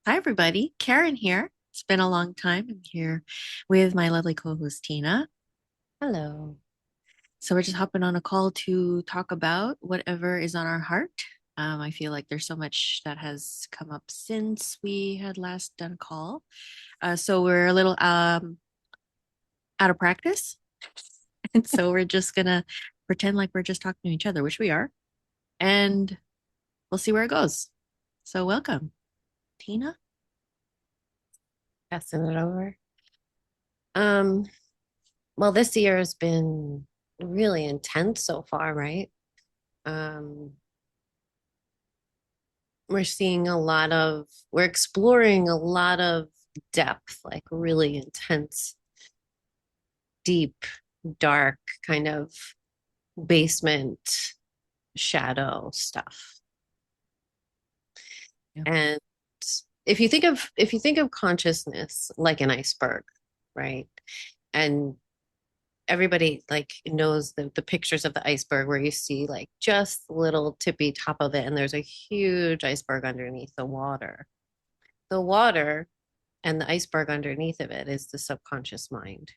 Hi, everybody. Karen here. It's been a long time. I'm here with my lovely co-host Tina. Hello. So we're just hopping on a call to talk about whatever is on our heart. I feel like there's so much that has come up since we had last done a call. So we're a little out of practice, and so we're just gonna pretend like we're just talking to each other, which we are, and we'll see where it goes. So welcome, Tina. Passing it over. Um, well, this year has been really intense so far, right? Um, we're exploring a lot of depth, like really intense, deep, dark kind of basement shadow stuff. Yeah. And if you think of consciousness like an iceberg, right? And everybody like knows the pictures of the iceberg where you see like just the little tippy top of it and there's a huge iceberg underneath the water and the iceberg underneath of it is the subconscious mind,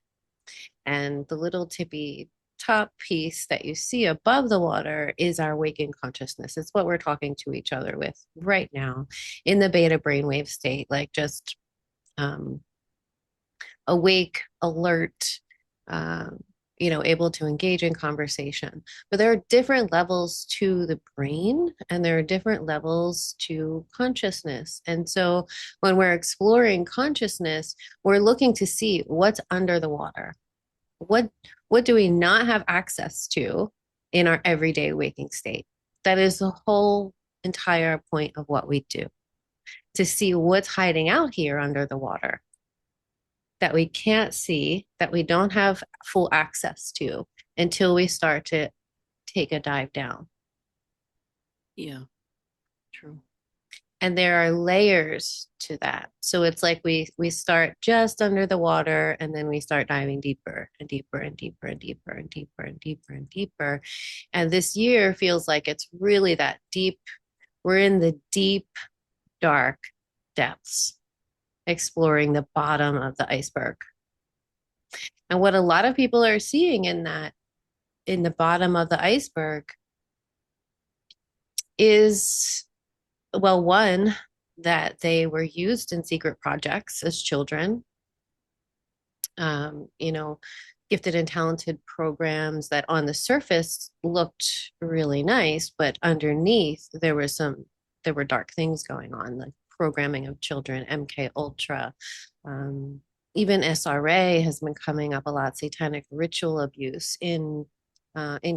and the little tippy top piece that you see above the water is our waking consciousness. It's what we're talking to each other with right now in the beta brainwave state, like just um, awake, alert, um, able to engage in conversation. But there are different levels to the brain and there are different levels to consciousness. And so when we're exploring consciousness, we're looking to see what's under the water. What what do we not have access to in our everyday waking state? That is the whole entire point of what we do, to see what's hiding out here under the water that we can't see, that we don't have full access to until we start to take a dive down. Yeah, true. And there are layers to that. So it's like we start just under the water and then we start diving deeper and deeper and deeper and deeper and deeper and deeper and deeper. And this year feels like it's really that deep. We're in the deep, dark depths, exploring the bottom of the iceberg. And what a lot of people are seeing in the bottom of the iceberg is, well, one, that they were used in secret projects as children, um, you know, gifted and talented programs that on the surface looked really nice, but underneath there were dark things going on, like programming of children, MK Ultra, um, even SRA has been coming up a lot, satanic ritual abuse in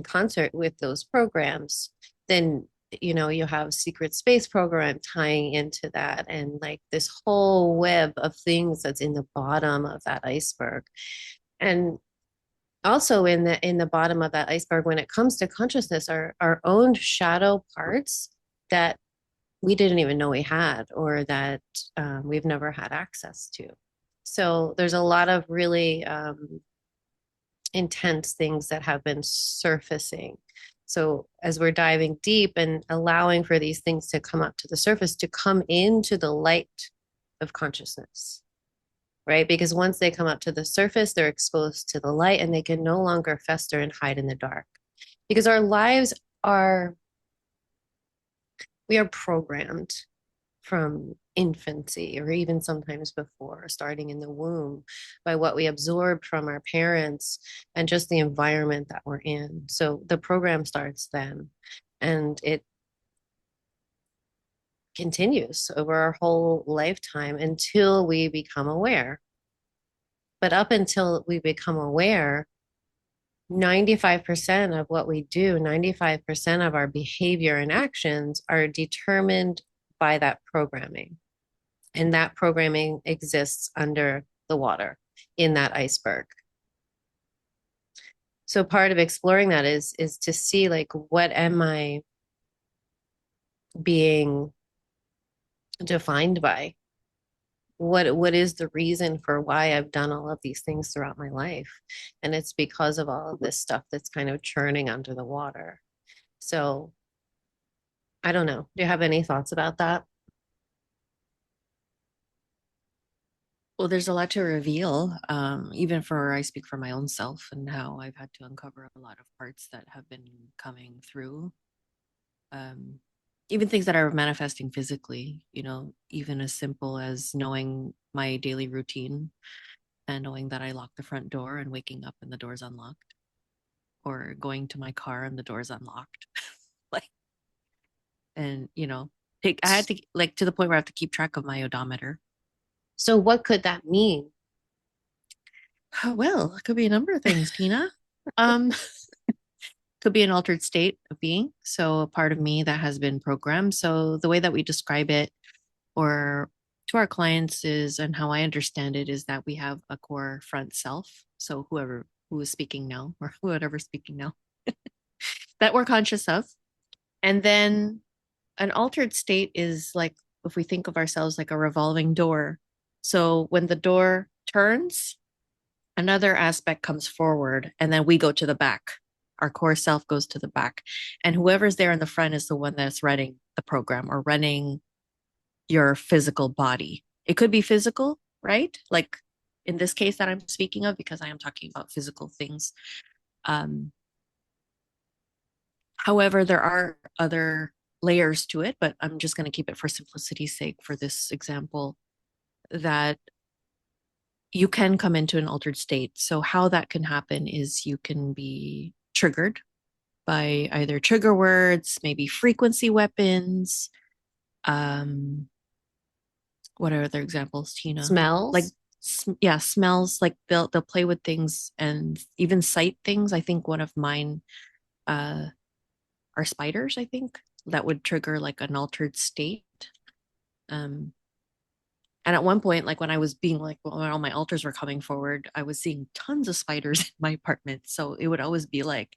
concert with those programs. Then you have secret space program tying into that, and like this whole web of things that's in the bottom of that iceberg. And also in the bottom of that iceberg, when it comes to consciousness, are our own shadow parts that we didn't even know we had, or that we've never had access to. So there's a lot of really intense things that have been surfacing. So as we're diving deep and allowing for these things to come up to the surface, to come into the light of consciousness, right? Because once they come up to the surface, they're exposed to the light and they can no longer fester and hide in the dark. Because our lives are, we are programmed from infancy or even sometimes before, starting in the womb, by what we absorbed from our parents and just the environment that we're in. So the program starts then and it continues over our whole lifetime until we become aware. But up until we become aware, 95% of what we do, 95% of our behavior and actions are determined by that programming. And that programming exists under the water in that iceberg. So part of exploring that is to see, like, what am I being defined by? What is the reason for why I've done all of these things throughout my life? And it's because of all of this stuff that's kind of churning under the water. So I don't know. Do you have any thoughts about that? Well, there's a lot to reveal, even for I speak for my own self and how I've had to uncover a lot of parts that have been coming through. Um, Even things that are manifesting physically, even as simple as knowing my daily routine and knowing that I lock the front door and waking up and the door's unlocked, or going to my car and the door's unlocked. Like, and I had to, like, to the point where I have to keep track of my odometer. So what could that mean? Well, it could be a number of things, Tina. Um, could be an altered state of being. So a part of me that has been programmed. So the way that we describe it or to our clients is, and how I understand it, is that we have a core front self. So whoever who is speaking now or whatever's speaking now that we're conscious of. And then an altered state is like, if we think of ourselves like a revolving door. So when the door turns, another aspect comes forward and then we go to the back. Our core self goes to the back. And whoever's there in the front is the one that's running the program or running your physical body. It could be physical, right? Like in this case that I'm speaking of, because I am talking about physical things. Um, However, there are other layers to it, but I'm just going to keep it for simplicity's sake for this example, that you can come into an altered state. So, how that can happen is you can be triggered by either trigger words, maybe frequency weapons. Um, what are other examples, Tina? Like, Smells? yeah, smells. Like they'll play with things and even sight things. I think one of mine uh, are spiders. I think that would trigger like an altered state. Um, and at one point, like when I was being like, when all my alters were coming forward, I was seeing tons of spiders in my apartment. So it would always be like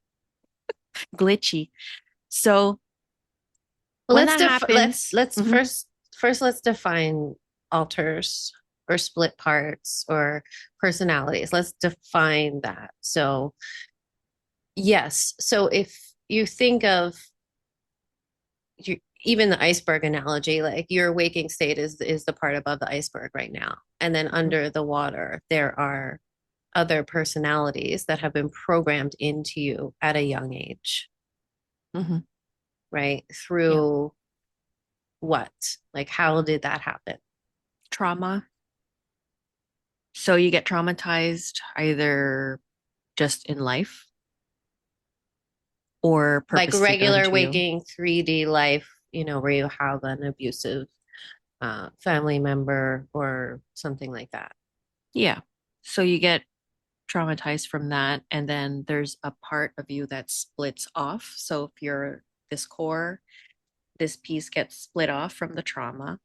glitchy. So Well, when let's that def happens, let's first let's define alters or split parts or personalities. Let's define that. So, yes. So if you think of even the iceberg analogy, like your waking state is the part above the iceberg right now. And then mhm, under the water, there are other personalities that have been programmed into you at a young age, mhm, right? yeah, Through what? Like, how did that happen? trauma. So you get traumatized either just in life or Like purposely done regular to you. waking 3D life, where you have an abusive family member or something like that. Yeah. So you get traumatized from that. And then there's a part of you that splits off. So if you're this core, this piece gets split off from the trauma.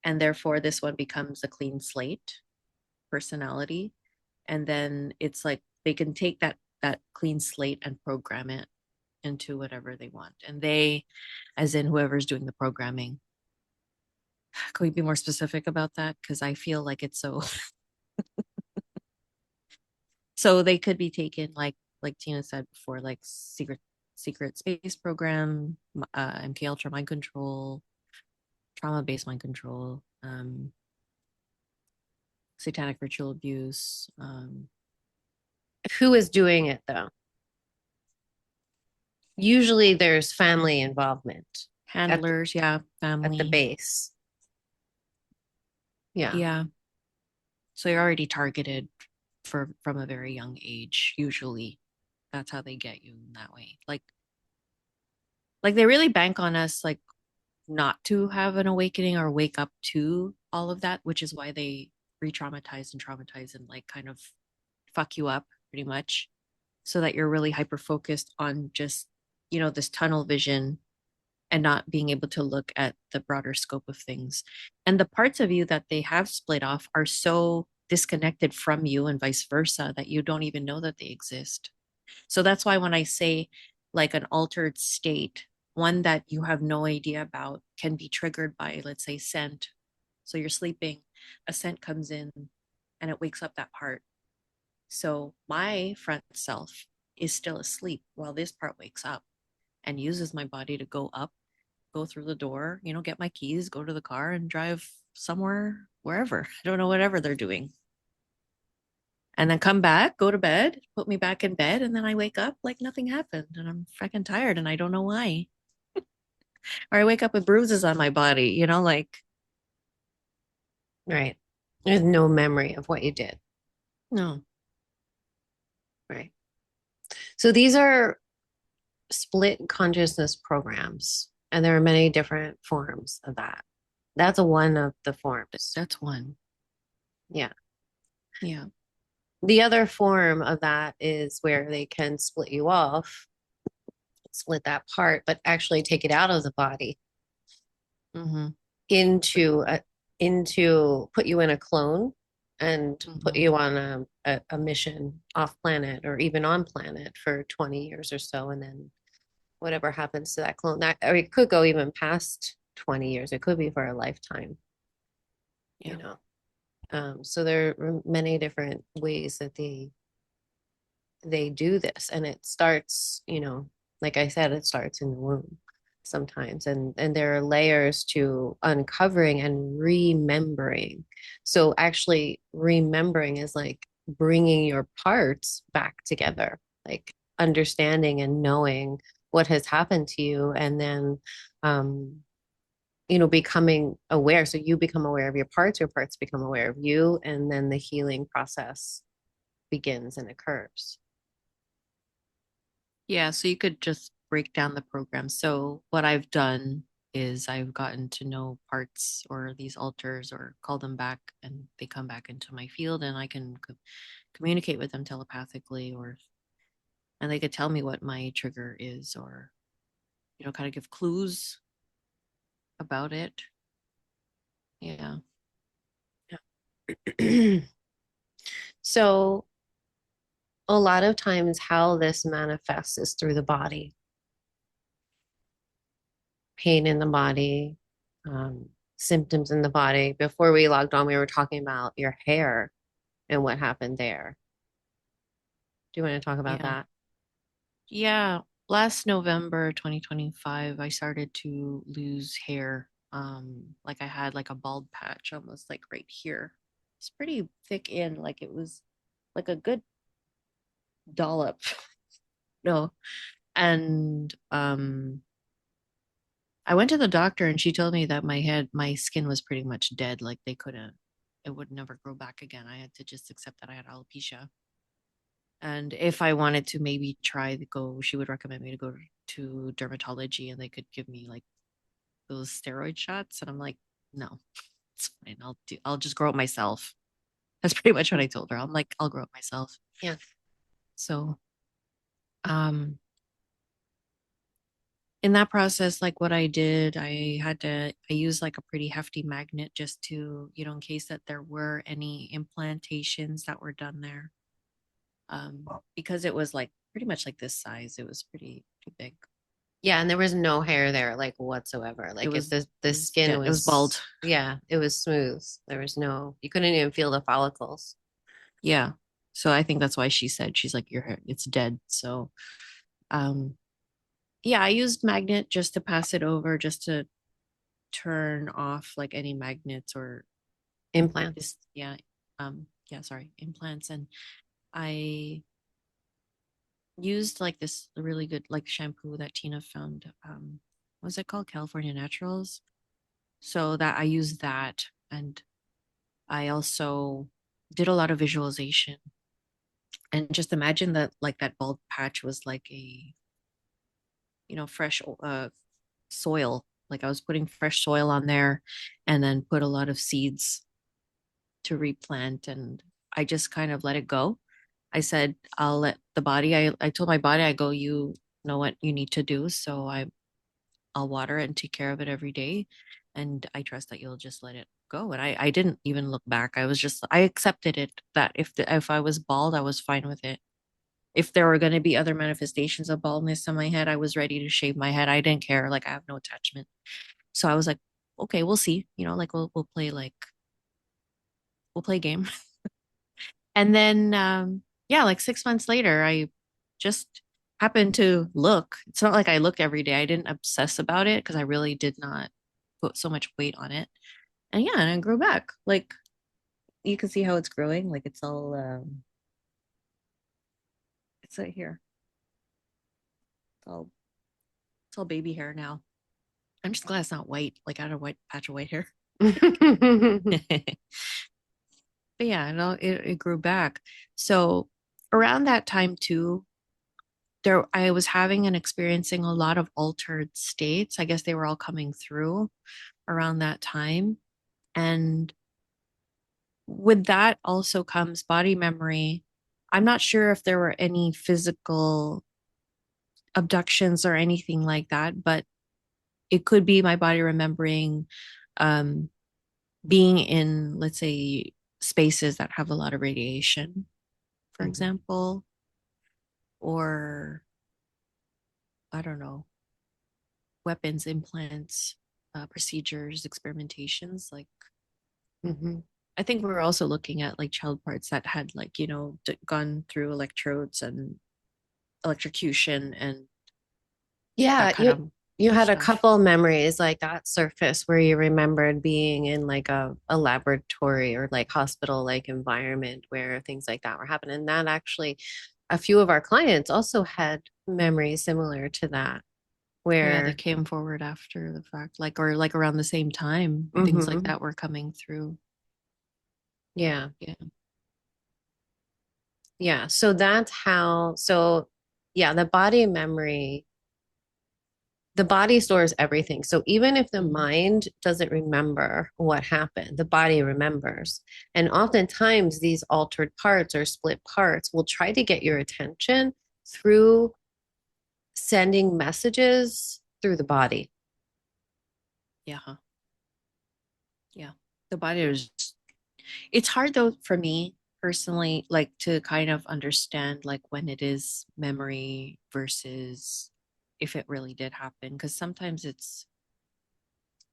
And therefore, this one becomes a clean slate personality. And then it's like they can take that clean slate and program it into whatever they want. And they, as in whoever's doing the programming, can we be more specific about that? Because I feel like it's so. So they could be taken like Tina said before, like secret space program, MK Ultra mind control, trauma based mind control, satanic ritual abuse, Who is doing it though? Usually there's family involvement at the, handlers, yeah, at the family, base. Yeah. yeah. So you're already targeted for from a very young age. Usually, that's how they get you in that way. Like they really bank on us, like not to have an awakening or wake up to all of that, which is why they re-traumatize and traumatize and like kind of fuck you up pretty much, so that you're really hyper focused on just this tunnel vision and not being able to look at the broader scope of things. And the parts of you that they have split off are so disconnected from you and vice versa that you don't even know that they exist. So that's why when I say like an altered state, one that you have no idea about can be triggered by, let's say, scent. So you're sleeping, a scent comes in and it wakes up that part. So my front self is still asleep while this part wakes up and uses my body to go up, go through the door, get my keys, go to the car and drive somewhere, wherever. I don't know, whatever they're doing. And then come back, go to bed, put me back in bed, and then I wake up like nothing happened. And I'm freaking tired and I don't know why. Or I wake up with bruises on my body, like, Right. There's no memory of what you did. no. Right. So these are split consciousness programs, and there are many different forms of that. That's one of the forms. That's one. Yeah. Yeah. The other form of that is where they can split you off, split that part, but actually take it out of the body Mm-hmm. into put you in a clone and put Mm-hmm. you on a mission off planet or even on planet for 20 years or so, and then whatever happens to that clone, that or it could go even past 20 years. It could be for a lifetime, you Yeah. know. So there are many different ways that they do this, and it starts, like I said, it starts in the womb sometimes, and there are layers to uncovering and remembering. So actually remembering is like bringing your parts back together, like understanding and knowing what has happened to you, and then um becoming aware. So you become aware of your parts become aware of you, and then the healing process begins and occurs. Yeah. So you could just break down the program. So what I've done is I've gotten to know parts or these alters or call them back and they come back into my field and I can communicate with them telepathically or and they could tell me what my trigger is or kind of give clues about it. Yeah. So a lot of times how this manifests is through the body, pain in the body, symptoms in the body. Before we logged on, we were talking about your hair and what happened there. Do you want to talk about Yeah. that? Yeah. Last November 2025, I started to lose hair. Like I had like a bald patch almost like right here. It's pretty thick in, like it was like a good dollop. No. And I went to the doctor and she told me that my skin was pretty much dead. Like it would never grow back again. I had to just accept that I had alopecia. And if I wanted to maybe try to go, she would recommend me to go to dermatology and they could give me like those steroid shots. And I'm like, no, it's fine. I'll just grow it myself. That's pretty much what I told her. I'm like, I'll grow it myself. Yeah. So, um, in that process, like what I did, I used like a pretty hefty magnet just to, in case that there were any implantations that were done there. Because it was like pretty much like this size, it was pretty big. Yeah, and there was no hair there like whatsoever. It Like was it the was skin dead. It was bald. was, yeah, it was smooth. There was no, you couldn't even feel the follicles. Yeah. So I think that's why she's like your hair, it's dead. So um yeah, I used magnet just to pass it over, just to turn off like any magnets or Implants. just yeah, sorry, implants. And I used like this really good like shampoo that Tina found. What's it called? California Naturals. So that I used that and I also did a lot of visualization and just imagine that like that bald patch was like a fresh soil. Like I was putting fresh soil on there and then put a lot of seeds to replant and I just kind of let it go. I said, I'll let the body, I told my body, I go, you know what you need to do. So I'll water it and take care of it every day. And I trust that you'll just let it go. And I didn't even look back. I accepted it that if I was bald, I was fine with it. If there were going to be other manifestations of baldness on my head, I was ready to shave my head. I didn't care. Like I have no attachment. So I was like, okay, we'll see. Like we'll play a game. And then yeah, like 6 months later, I just happened to look. It's not like I looked every day. I didn't obsess about it because I really did not put so much weight on it. And yeah, and it grew back. Like you can see how it's growing. Like it's right here. It's all it's all baby hair now. I'm just glad it's not white. Like I had a white patch of white hair. But yeah, no, it grew back. So around that time too, there I was having and experiencing a lot of altered states. I guess they were all coming through around that time. And with that also comes body memory. I'm not sure if there were any physical abductions or anything like that, but it could be my body remembering um, being in, let's say, spaces that have a lot of radiation, for Mhm. example, or I don't know, weapons, implants, procedures, experimentations. Like, Mhm. I think we were also looking at like child parts that had like, gone through electrodes and electrocution and Yeah, that kind you of had a stuff. couple memories like that surface where you remembered being in like a laboratory or like hospital like environment where things like that were happening. And that actually, a few of our clients also had memories similar to that, Oh yeah, they where came forward after the fact, like or like around the same time, things like hmm that were coming through. yeah, Yeah. yeah. So that's how, so yeah, the body stores everything. So even if the Mhm. mind doesn't remember what happened, the body remembers. And oftentimes, these altered parts or split parts will try to get your attention through sending messages through the body. Yeah. Huh. Yeah. The body is, it's hard though for me personally, like to kind of understand like when it is memory versus if it really did happen. Because sometimes it's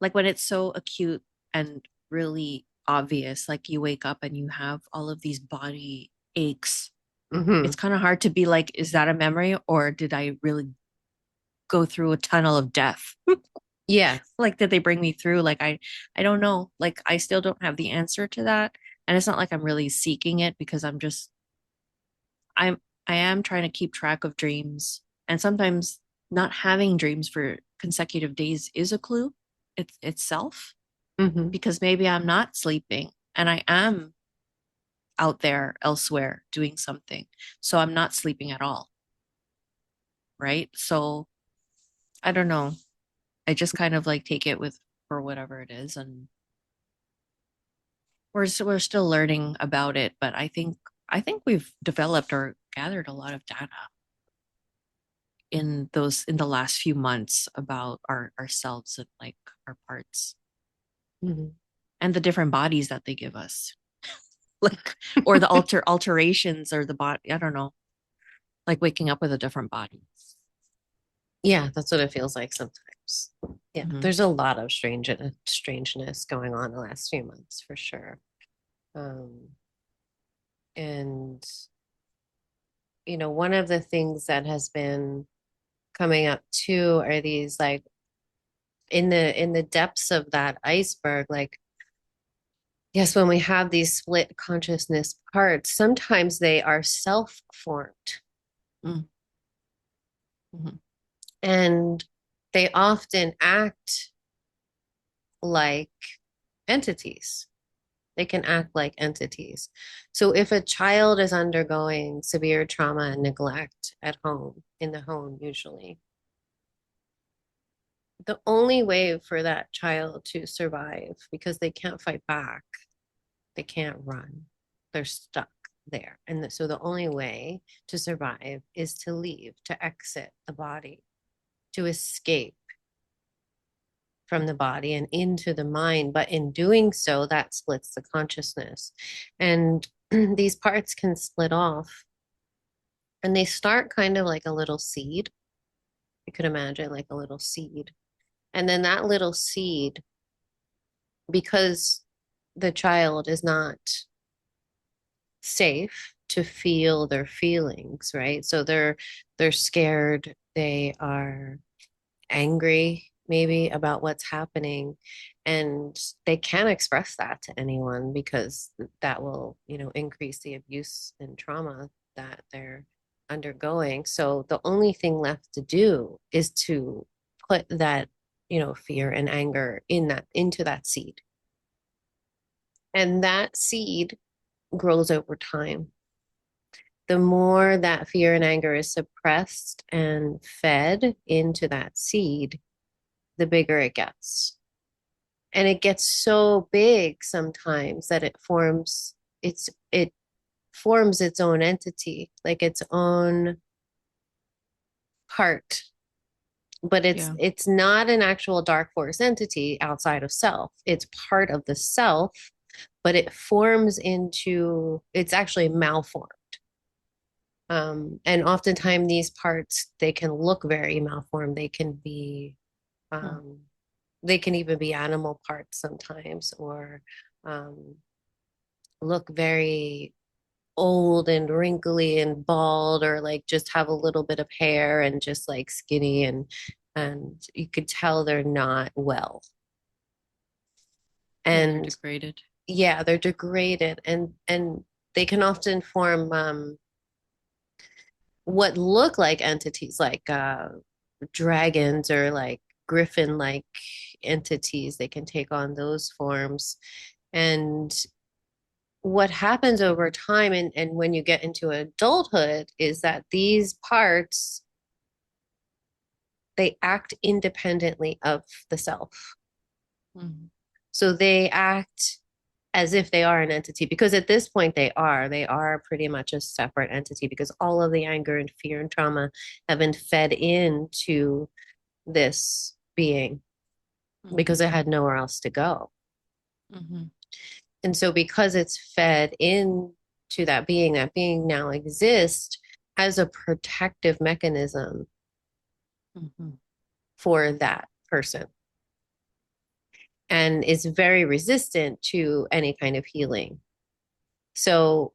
like when it's so acute and really obvious, like you wake up and you have all of these body aches. Hmm It's kind of hard to be like, is that a memory or did I really go through a tunnel of death? Yeah. Like, did they bring me through? Like, I don't know. Like, I still don't have the answer to that. And it's not like I'm really seeking it because I'm, I am trying to keep track of dreams. And sometimes not having dreams for consecutive days is a clue itself hmm because maybe I'm not sleeping and I am out there elsewhere doing something. So I'm not sleeping at all. Right. So I don't know. I just kind of like take it with for whatever it is, and we're still learning about it. But I think we've developed or gathered a lot of data in the last few months about ourselves and like our parts hmm and the different bodies that they give us, like or the alterations or the body. I don't know, like waking up with a different body. Yeah, that's what it feels like sometimes. Yeah, Hmm. there's a lot of strangeness going on the last few months for sure. Um, and one of the things that has been coming up too are these like in the depths of that iceberg, like yes, when we have these split consciousness parts, sometimes they are self-formed Mm-hmm. and they often act like entities. They can act like entities. So if a child is undergoing severe trauma and neglect at home, in the home usually, the only way for that child to survive, because they can't fight back, they can't run, they're stuck there. And so the only way to survive is to leave, to exit the body, to escape from the body and into the mind. But in doing so, that splits the consciousness. And these parts can split off and they start kind of like a little seed. You could imagine like a little seed. And then that little seed, because the child is not safe to feel their feelings, right? So they're scared, they are angry, maybe about what's happening, and they can't express that to anyone because that will, increase the abuse and trauma that they're undergoing. So the only thing left to do is to put that, fear and anger into that seed. And that seed grows over time. The more that fear and anger is suppressed and fed into that seed, the bigger it gets. And it gets so big sometimes that it forms its own entity, like its own part. But it's Yeah. it's not an actual dark force entity outside of self. It's part of the self, but it's actually malformed. And oftentimes these parts, they can look very malformed. Huh. Um, they can even be animal parts sometimes, or um, look very old and wrinkly and bald, or like just have a little bit of hair and just like skinny, and you could tell they're not well. Yeah, they're And degraded. yeah, they're degraded, and they can often form what look like entities, like dragons or like griffin like entities. They can take on those forms. And what happens over time, and when you get into adulthood, is that these parts, they act independently of the self. Mhm. So they act as if they are an entity, because at this point they are pretty much a separate entity, because all of the anger and fear and trauma have been fed into this being because Mhm. it had nowhere else to go. Mhm. And so because it's fed into that being now exists as a protective mechanism Mhm. for that person, and is very resistant to any kind of healing. So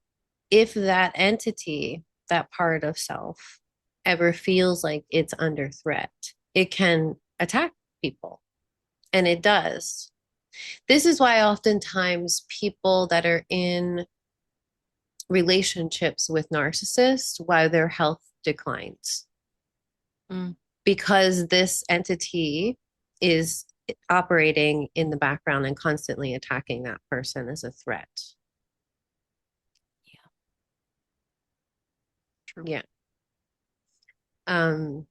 if that entity, that part of self, ever feels like it's under threat, it can attack people. And it does. This is why oftentimes people that are in relationships with narcissists, why their health declines, Mm. because this entity is operating in the background and constantly attacking that person as a threat. Yeah, true. Yeah. Um,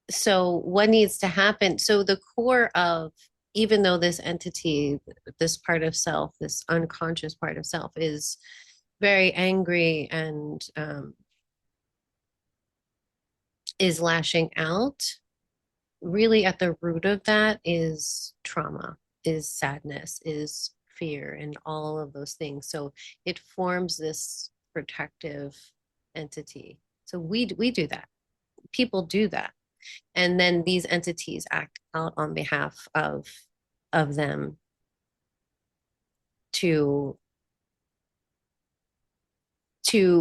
so what needs to happen? So the core of, even though this entity, this part of self, this unconscious part of self is very angry and is lashing out, really at the root of that is trauma, is sadness, is fear, and all of those things. So it forms this protective entity. So we do that. People do that. And then these entities act out on behalf of them to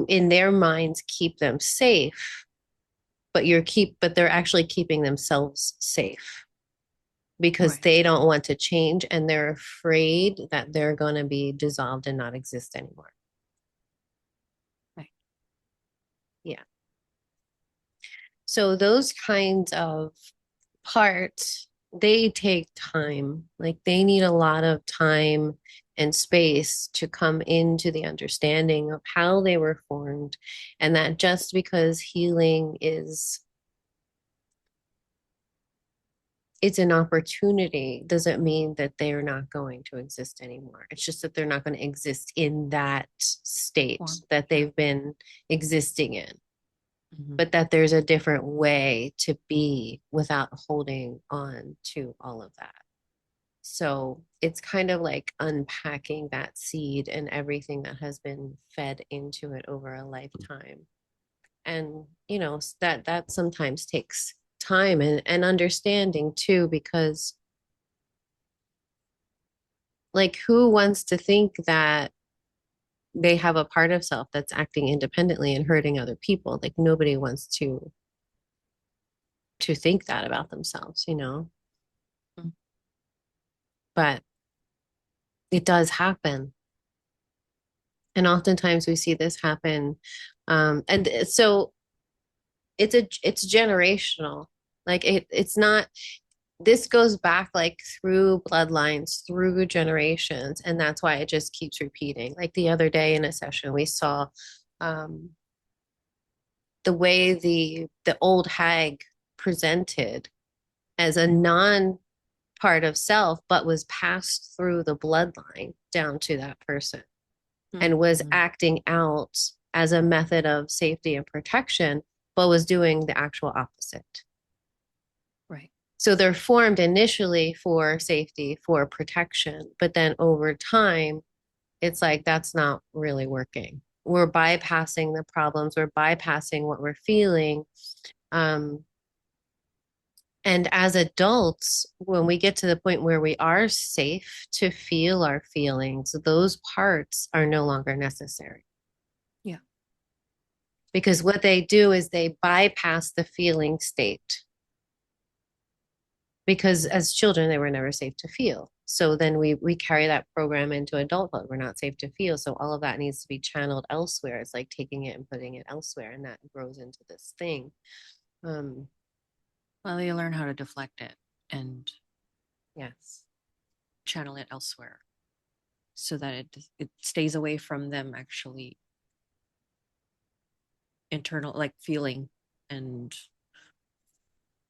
in their minds keep them safe, but they're actually keeping themselves safe because Right. they don't want to change, and they're afraid that they're going to be dissolved and not exist anymore. Right. Yeah. So those kinds of parts, they take time. Like they need a lot of time and space to come into the understanding of how they were formed, and that just because healing is it's an opportunity doesn't mean that they're not going to exist anymore. It's just that they're not going to exist in that state Form. that Yeah. they've been existing in, Mhm. but that there's a different way to be without holding on to all of that. So it's kind of like unpacking that seed and everything that has been fed into it over a lifetime. And, that sometimes takes time and understanding too, because like who wants to think that they have a part of self that's acting independently and hurting other people? Like nobody wants to to think that about themselves, Mm. but it does happen. And oftentimes we see this happen. And so it's generational. Like it's not, this goes back like through bloodlines, through generations, and that's why it just keeps repeating. Like the other day in a session, we saw um, the way the old hag presented as a non part of self, but was passed through the bloodline down to that person and was Mm-hmm. acting out as a method of safety and protection, but was doing the actual opposite. Right. So they're formed initially for safety, for protection, but then over time, it's like that's not really working. We're bypassing the problems, we're bypassing what we're feeling. Um, and as adults, when we get to the point where we are safe to feel our feelings, those parts are no longer necessary. Yeah. Because what they do is they bypass the feeling state. Because as children, they were never safe to feel. So then we carry that program into adulthood. We're not safe to feel. So all of that needs to be channeled elsewhere. It's like taking it and putting it elsewhere, and that grows into this thing. Um, Well, you learn how to deflect it and yes. channel it elsewhere so that it stays away from them actually internal like feeling and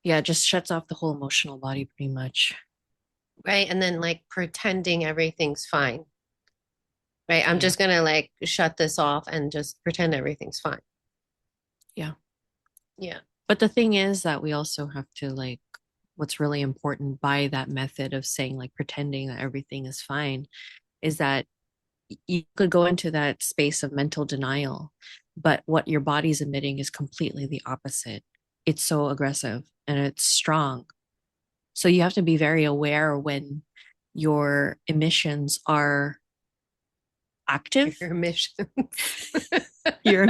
yeah, it just shuts off the whole emotional body pretty much. Right. And then like pretending everything's fine. Right. I'm Yeah. just gonna like shut this off and just pretend everything's fine. Yeah. Yeah. But the thing is that we also have to like what's really important by that method of saying like pretending that everything is fine is that you could go into that space of mental denial, but what your body's emitting is completely the opposite. It's so aggressive and it's strong. So you have to be very aware when your emissions are active. Your emissions. Your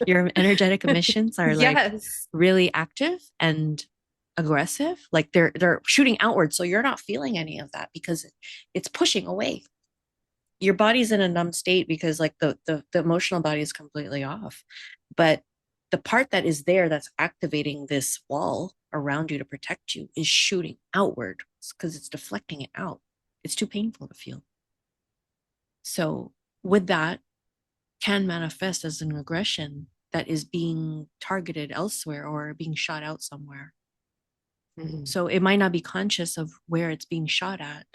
your energetic emissions are like Yes. really active and aggressive. Like they're shooting outward. So you're not feeling any of that because it's pushing away. Your body's in a numb state because like the emotional body is completely off. But the part that is there that's activating this wall around you to protect you is shooting outward because it's deflecting it out. It's too painful to feel. So with that can manifest as an aggression that is being targeted elsewhere or being shot out somewhere. Mhm. So it might not be conscious of where it's being shot at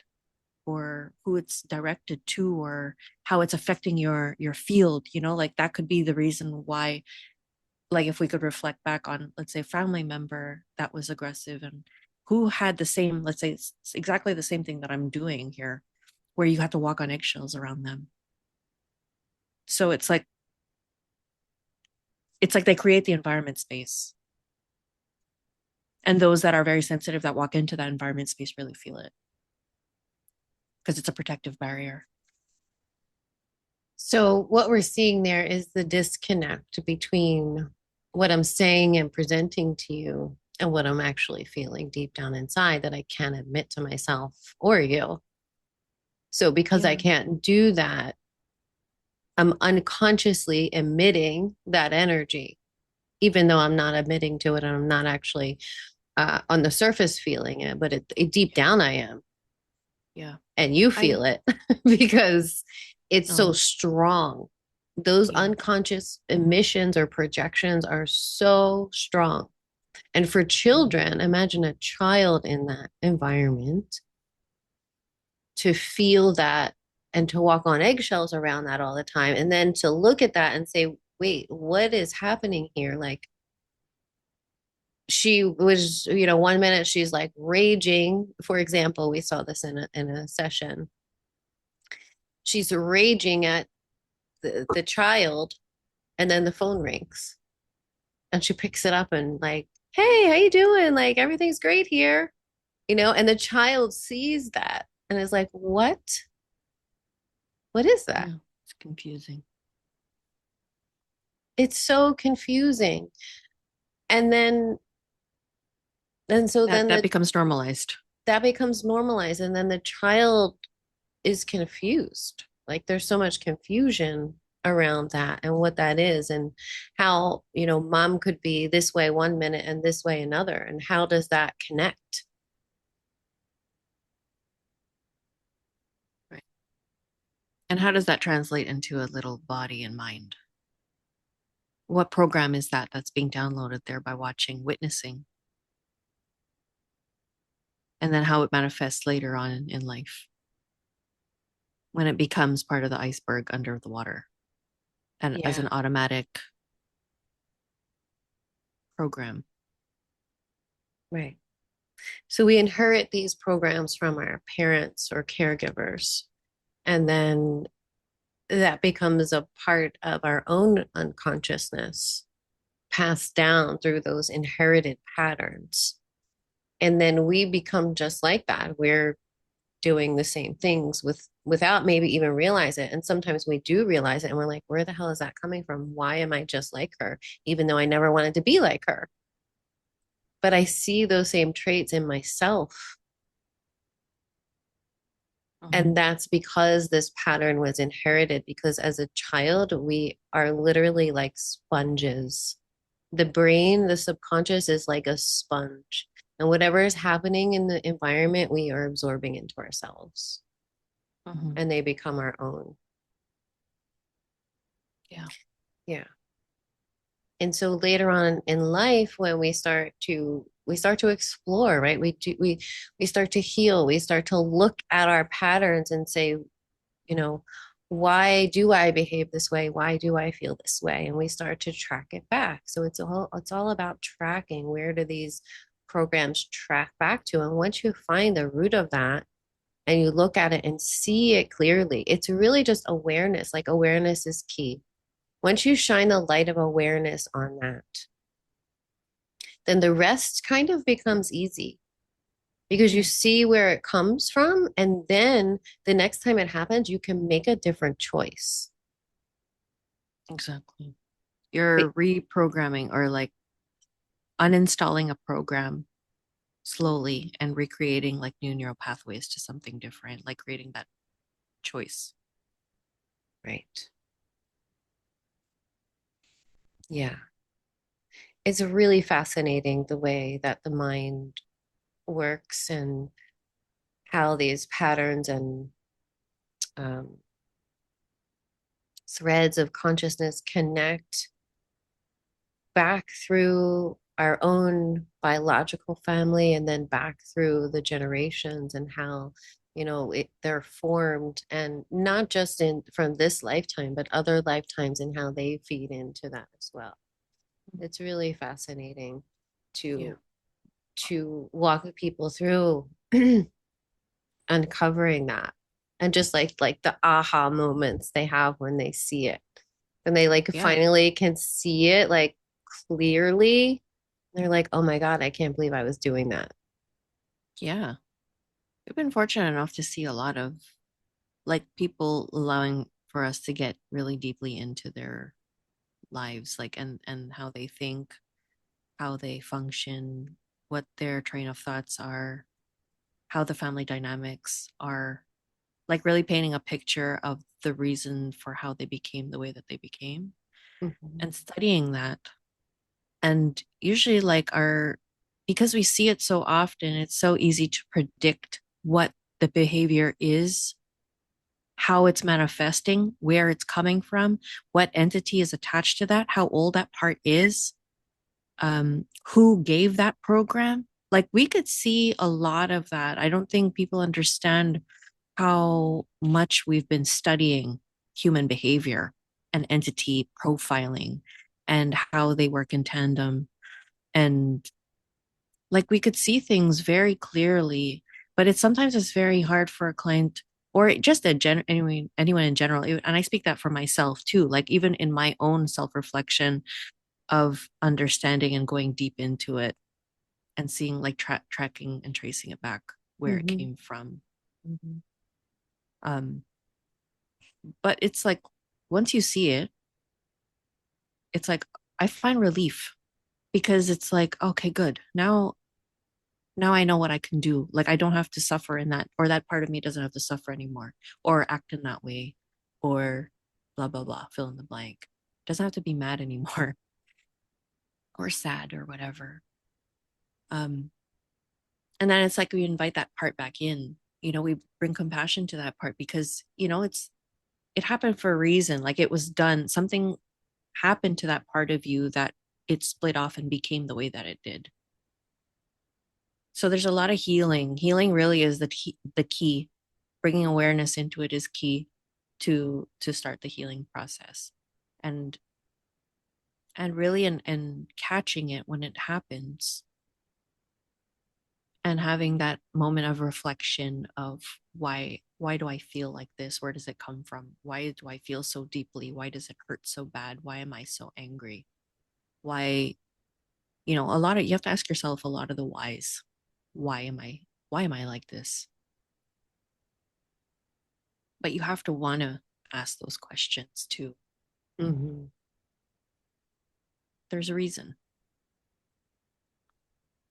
or who it's directed to or how it's affecting your field, like that could be the reason why, like if we could reflect back on, let's say, a family member that was aggressive and who had the same, let's say it's exactly the same thing that I'm doing here, where you have to walk on eggshells around them. So it's like they create the environment space. And those that are very sensitive that walk into that environment space really feel it because it's a protective barrier. So what we're seeing there is the disconnect between what I'm saying and presenting to you and what I'm actually feeling deep down inside that I can't admit to myself or you. So because I Yeah. can't do that, I'm unconsciously emitting that energy, even though I'm not admitting to it and I'm not actually on the surface feeling it, but deep down I am. Yeah. And you I feel it because it's so oh strong. Those yeah. unconscious emissions or projections are so strong. And for Mm. children, imagine a child in that environment to feel that and to walk on eggshells around that all the time. And then to look at that and say, wait, what is happening here? Like she was, 1 minute she's like raging. For example, we saw this in a session. She's raging at the child, and then the phone rings and she picks it up and like, hey, how you doing? Like everything's great here, and the child sees that and is like, what is that? Yeah. It's confusing. It's so confusing. And then And so That then that becomes normalized. that becomes normalized. And then the child is confused. Like there's so much confusion around that and what that is and how, mom could be this way one minute and this way another. And how does that connect? Right. And how does that translate into a little body and mind? What program is that that's being downloaded there by watching, witnessing, and then how it manifests later on in life when it becomes part of the iceberg under the water and as Yeah, an automatic program. right. So we inherit these programs from our parents or caregivers, and then that becomes a part of our own unconsciousness, passed down through those inherited patterns. And then we become just like that. We're doing the same things without maybe even realize it. And sometimes we do realize it and we're like, where the hell is that coming from? Why am I just like her? Even though I never wanted to be like her. But I see those same traits in myself. Mhm. And that's because this pattern was inherited, because as a child, we are literally like sponges. The brain, the subconscious is like a sponge. And whatever is happening in the environment, we are absorbing into ourselves Mhm. and they become our own. Yeah. Yeah. And so later on in life, when we start to explore, right? We start to heal, we start to look at our patterns and say, you know, why do I behave this way? Why do I feel this way? And we start to track it back. So it's all about tracking. Where do these programs track back to? And once you find the root of that and you look at it and see it clearly, it's really just awareness. Like awareness is key. Once you shine the light of awareness on that, then the rest kind of becomes easy because you Yeah. see where it comes from. And then the next time it happens, you can make a different choice. Exactly. You're reprogramming or like uninstalling a program slowly and recreating like new neural pathways to something different, like creating that choice. Right. Yeah. It's really fascinating the way that the mind works and how these patterns and um, threads of consciousness connect back through our own biological family and then back through the generations and how they're formed, and not just in from this lifetime but other lifetimes and how they feed into that as well. It's really fascinating Yeah. to walk with people through uncovering that, and just like the aha moments they have when they see it, and they like Yeah. finally can see it like clearly. They're like, oh my God, I can't believe I was doing that. Yeah. We've been fortunate enough to see a lot of like people allowing for us to get really deeply into their lives, like and how they think, how they function, what their train of thoughts are, how the family dynamics are, like really painting a picture of the reason for how they became the way that they became Mhm. and studying that. And usually, like, our because we see it so often, it's so easy to predict what the behavior is, how it's manifesting, where it's coming from, what entity is attached to that, how old that part is, who gave that program. Like, we could see a lot of that. I don't think people understand how much we've been studying human behavior and entity profiling and how they work in tandem. And like we could see things very clearly, but it's very hard for a client or just anyone in general. And I speak that for myself too, like even in my own self-reflection of understanding and going deep into it and seeing like tracking and tracing it back where it Mhm. came from. Mhm. Um, but it's like once you see it, it's like I find relief because it's like, okay, good. Now now I know what I can do. Like I don't have to suffer in that, or that part of me doesn't have to suffer anymore, or act in that way, or blah blah blah, fill in the blank. Doesn't have to be mad anymore or sad or whatever. Um, and then it's like we invite that part back in. We bring compassion to that part because it happened for a reason. Like it was done. Something happened to that part of you that it split off and became the way that it did. So there's a lot of healing. Healing really is the key. Bringing awareness into it is key to start the healing process. And and really and catching it when it happens and having that moment of reflection of why do I feel like this? Where does it come from? Why do I feel so deeply? Why does it hurt so bad? Why am I so angry? Why, a lot of you have to ask yourself a lot of the whys. Why am I like this? But you have to want to ask those questions too. Mm-hmm. There's a reason.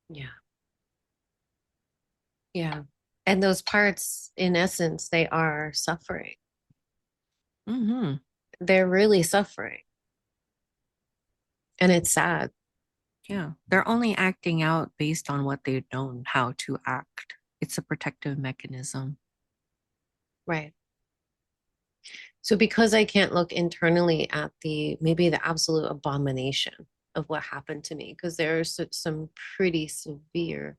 Yeah. Yeah. And those parts, in essence, they are suffering. Mm-hmm. They're really suffering. And it's sad. Yeah. They're only acting out based on what they've known how to act. It's a protective mechanism. Right. So because I can't look internally at maybe the absolute abomination of what happened to me, because there's some pretty severe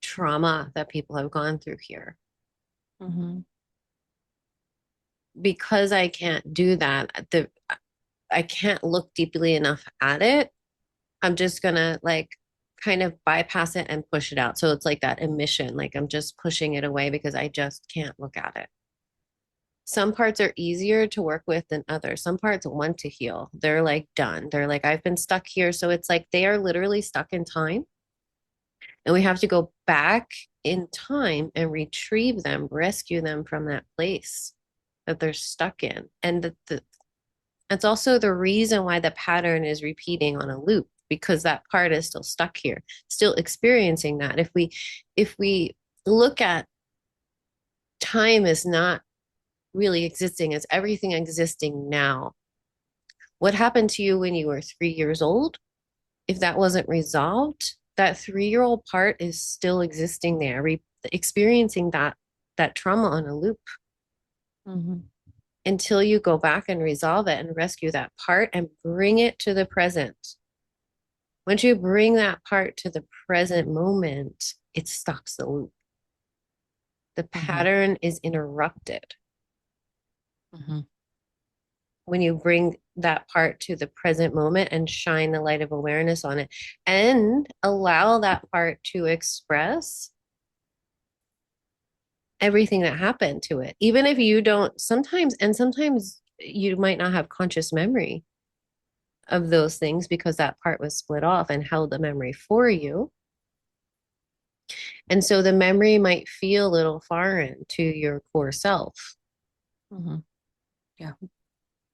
trauma that people have gone through here. Mm-hmm. Because I can't do that, I can't look deeply enough at it. I'm just gonna like kind of bypass it and push it out. So it's like that emission, like I'm just pushing it away because I just can't look at it. Some parts are easier to work with than others. Some parts want to heal. They're like done. They're like, I've been stuck here. So it's like they are literally stuck in time. And we have to go back in time and retrieve them, rescue them from that place that they're stuck in. And that's also the reason why the pattern is repeating on a loop, because that part is still stuck here, still experiencing that. If we look at time as not really existing, as everything existing now, what happened to you when you were 3 years old? If that wasn't resolved, that 3-year-old part is still existing there, experiencing that trauma on a loop Mm-hmm. until you go back and resolve it and rescue that part and bring it to the present. Once you bring that part to the present moment, it stops the loop. The Mm-hmm. pattern is interrupted Mm-hmm. when you bring that part to the present moment and shine the light of awareness on it and allow that part to express everything that happened to it. Even if you don't, sometimes you might not have conscious memory of those things because that part was split off and held the memory for you. And so the memory might feel a little foreign to your core self Mm-hmm. Yeah.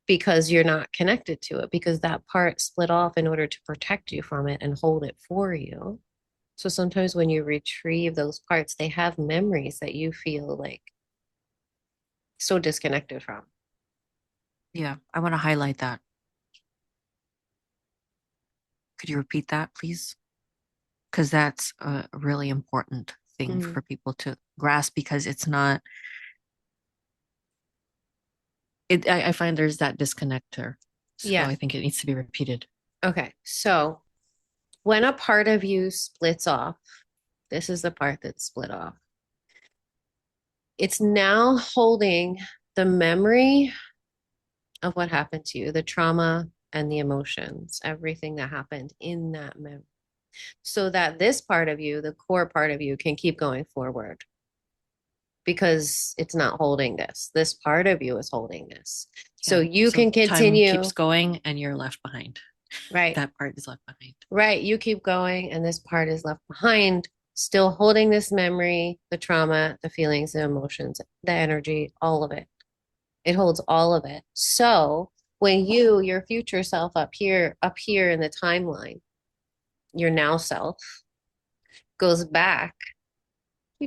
because you're not connected to it, because that part split off in order to protect you from it and hold it for you. So sometimes when you retrieve those parts, they have memories that you feel like so disconnected from. Yeah. I want to highlight that. Could you repeat that, please? Because that's a really important thing Mm. for people to grasp because it's not I find there's that disconnector. So Yeah. I think it needs to be repeated. Okay. So when a part of you splits off, this is the part that's split off. It's now holding the memory of what happened to you, the trauma and the emotions, everything that happened in that memory, so that this part of you, the core part of you, can keep going forward because it's not holding this. This part of you is holding this. So Yeah. you So can time continue, keeps going and you're left behind. right? That part is left behind. Right. You keep going, and this part is left behind, still holding this memory, the trauma, the feelings, the emotions, the energy, all of it. It holds all of it. So when your future self up here in the timeline, your now self goes back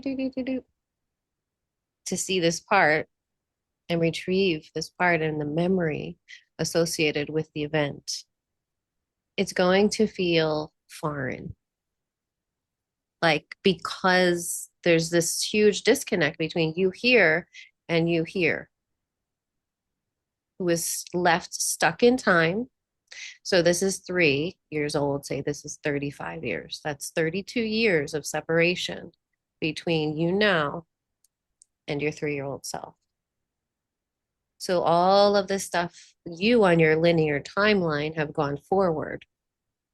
to see this part and retrieve this part and the memory associated with the event, it's going to feel foreign. Like, because there's this huge disconnect between you here and you here, who was left stuck in time. So this is 3 years old. Say this is 35 years. That's 32 years of separation between you now and your 3-year-old self. So all of this stuff, you on your linear timeline have gone forward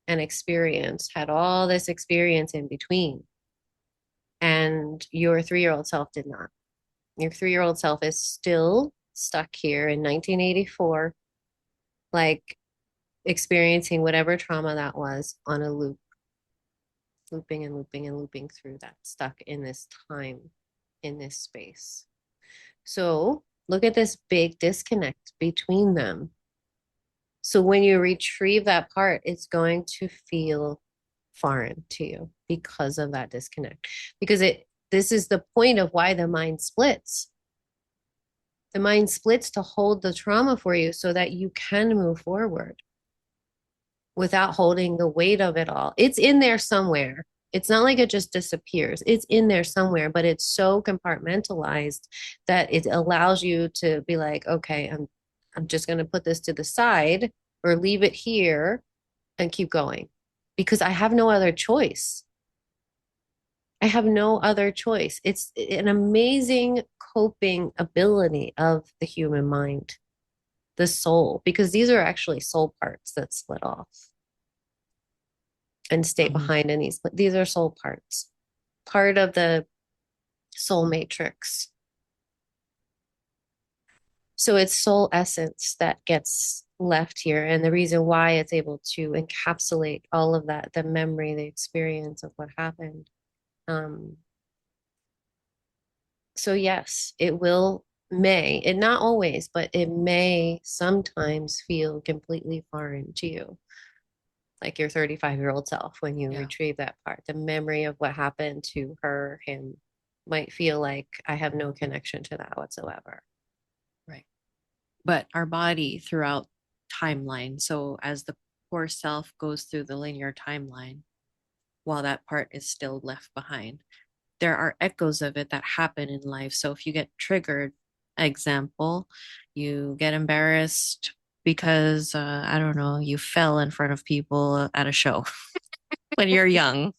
and experienced, had all this experience in between. And your 3-year-old self did not. Your 3-year-old self is still stuck here in 1984, like experiencing whatever trauma that was on a loop, looping and looping and looping through that, stuck in this time, in this space. So look at this big disconnect between them. So when you retrieve that part, it's going to feel foreign to you because of that disconnect. Because this is the point of why the mind splits. The mind splits to hold the trauma for you so that you can move forward without holding the weight of it all. It's in there somewhere. It's not like it just disappears. It's in there somewhere, but it's so compartmentalized that it allows you to be like, okay, I'm just going to put this to the side or leave it here and keep going because I have no other choice. I have no other choice. It's an amazing coping ability of the human mind, the soul, because these are actually soul parts that split off and stay Mm-hmm. behind in these are soul parts, part of the soul matrix. So it's soul essence that gets left here. And the reason why it's able to encapsulate all of that, the memory, the experience of what happened. So yes, it not always, but it may sometimes feel completely foreign to you, like your 35-year-old self when you Yeah, retrieve that part. The memory of what happened to her, him, might feel like I have no connection to that whatsoever. right. But our body throughout timeline, so as the poor self goes through the linear timeline, while that part is still left behind, there are echoes of it that happen in life. So if you get triggered, example, you get embarrassed because I don't know, you fell in front of people at a show when you're young.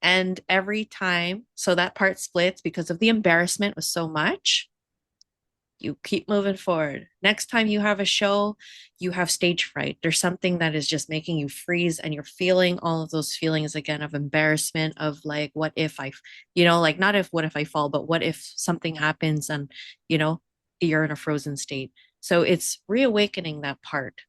And every time, so that part splits because of the embarrassment was so much. You keep moving forward. Next time you have a show, you have stage fright. There's something that is just making you freeze, and you're feeling all of those feelings again of embarrassment, of like, what if like not if, what if I fall, but what if something happens and, you know, you're in a frozen state. So it's reawakening that part.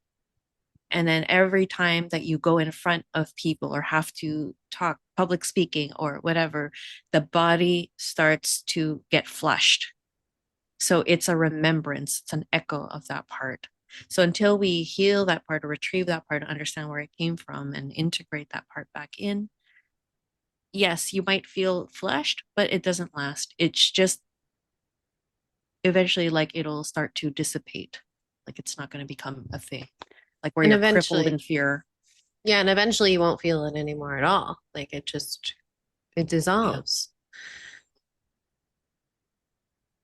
And then every time that you go in front of people or have to talk, public speaking or whatever, the body starts to get flushed. So it's a remembrance, it's an echo of that part. So until we heal that part or retrieve that part, understand where it came from and integrate that part back in, yes, you might feel flushed, but it doesn't last. It's just eventually like it'll start to dissipate. Like it's not going to become a thing. Like where And you're crippled eventually, in fear. yeah, and eventually you won't feel it anymore at all. Like it Yeah. dissolves.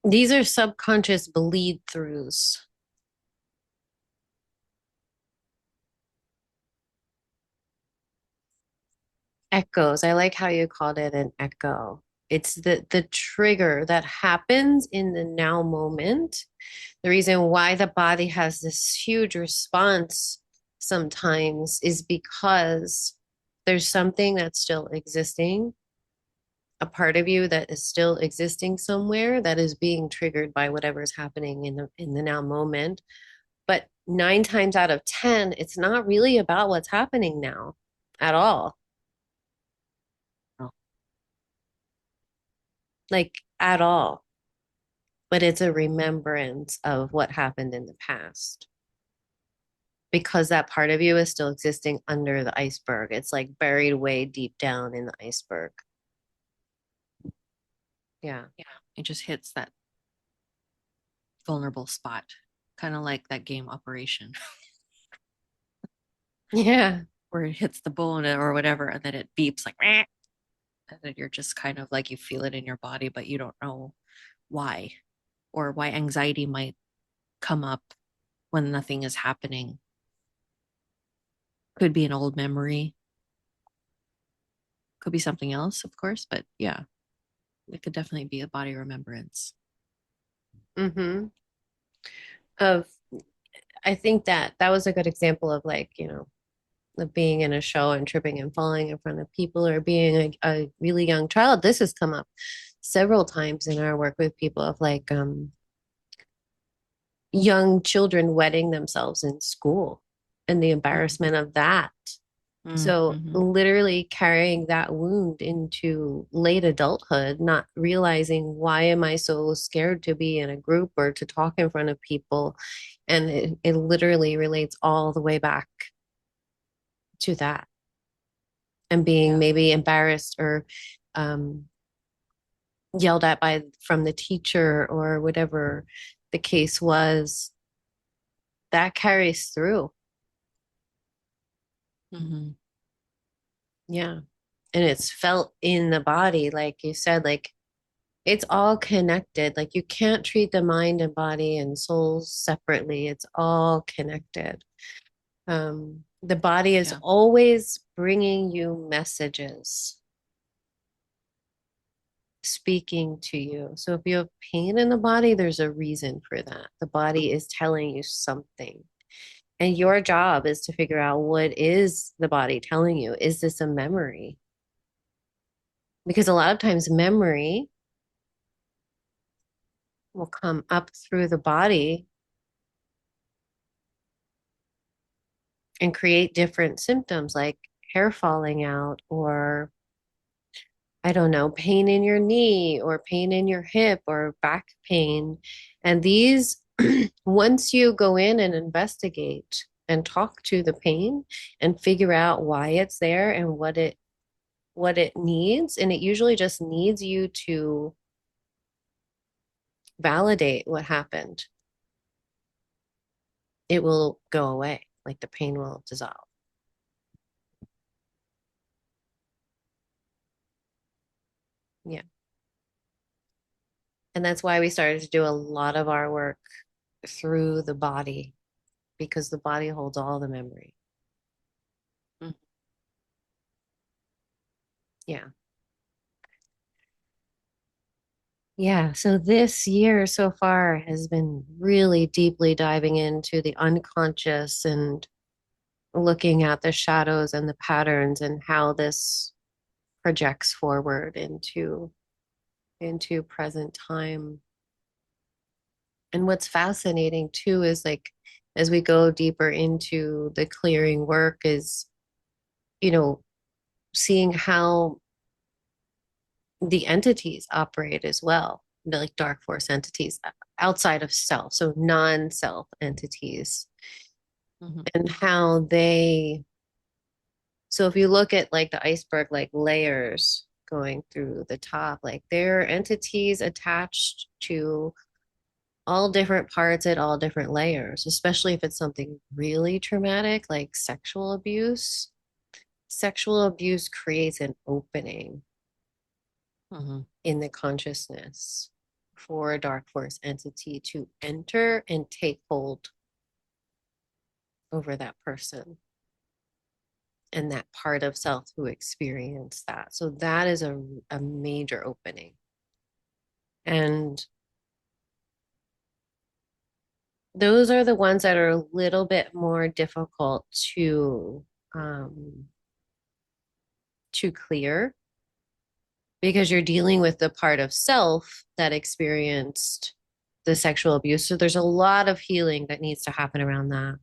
These are subconscious bleed throughs. Echoes. I like how you called it an echo. It's the trigger that happens in the now moment. The reason why the body has this huge response sometimes is because there's something that's still existing, a part of you that is still existing somewhere that is being triggered by whatever is happening in the now moment. But 9 times out of 10, it's not really about what's happening now at all. Oh, Like at all. But it's a remembrance of what happened in the past because that part of you is still existing under the iceberg. It's like buried way deep down in the iceberg. Yeah. Yeah, it just hits that vulnerable spot, kind of like that game Operation, Yeah. where it hits the bone or whatever, and then it beeps like, "Meh," and then you're just kind of like you feel it in your body, but you don't know why or why anxiety might come up when nothing is happening. Could be an old memory, could be something else, of course, but yeah, it could definitely be a body remembrance. Mm-hmm. Of I think that that was a good example of like, of being in a show and tripping and falling in front of people or being a really young child. This has come up several times in our work with people of like young children wetting themselves in school and the Mm-hmm. embarrassment of that. So Mm-hmm. literally carrying that wound into late adulthood, not realizing why am I so scared to be in a group or to talk in front of people. And it literally relates all the way back to that and being Yeah. maybe embarrassed or um, yelled at by from the teacher or whatever the case was, that carries through. Mm-hmm. Yeah. And it's felt in the body, like you said, like it's all connected. Like you can't treat the mind and body and soul separately. It's all connected. The body is Yeah. always bringing you messages, speaking to you. So if you have pain in the body, there's a reason for that. The body is telling you something. And your job is to figure out what is the body telling you? Is this a memory? Because a lot of times memory will come up through the body and create different symptoms like hair falling out or I don't know, pain in your knee or pain in your hip or back pain. And these, once you go in and investigate and talk to the pain and figure out why it's there and what it needs, and it usually just needs you to validate what happened, it will go away. Like the pain will dissolve. Yeah. And that's why we started to do a lot of our work through the body because the body holds all the memory. Mm-hmm. Yeah. Yeah. So this year so far has been really deeply diving into the unconscious and looking at the shadows and the patterns and how this projects forward into present time. And what's fascinating too is like as we go deeper into the clearing work is, you know, seeing how the entities operate as well, like dark force entities outside of self, so non-self entities, Mm-hmm. and how they. So if you look at like the iceberg, like layers going through the top, like there are entities attached to all different parts at all different layers, especially if it's something really traumatic like sexual abuse. Sexual abuse creates an opening Mm-hmm. in the consciousness for a dark force entity to enter and take hold over that person and that part of self who experienced that. So that is a major opening. And those are the ones that are a little bit more difficult um, to clear because you're dealing with the part of self that experienced the sexual abuse. So there's a lot of healing that needs to happen around that.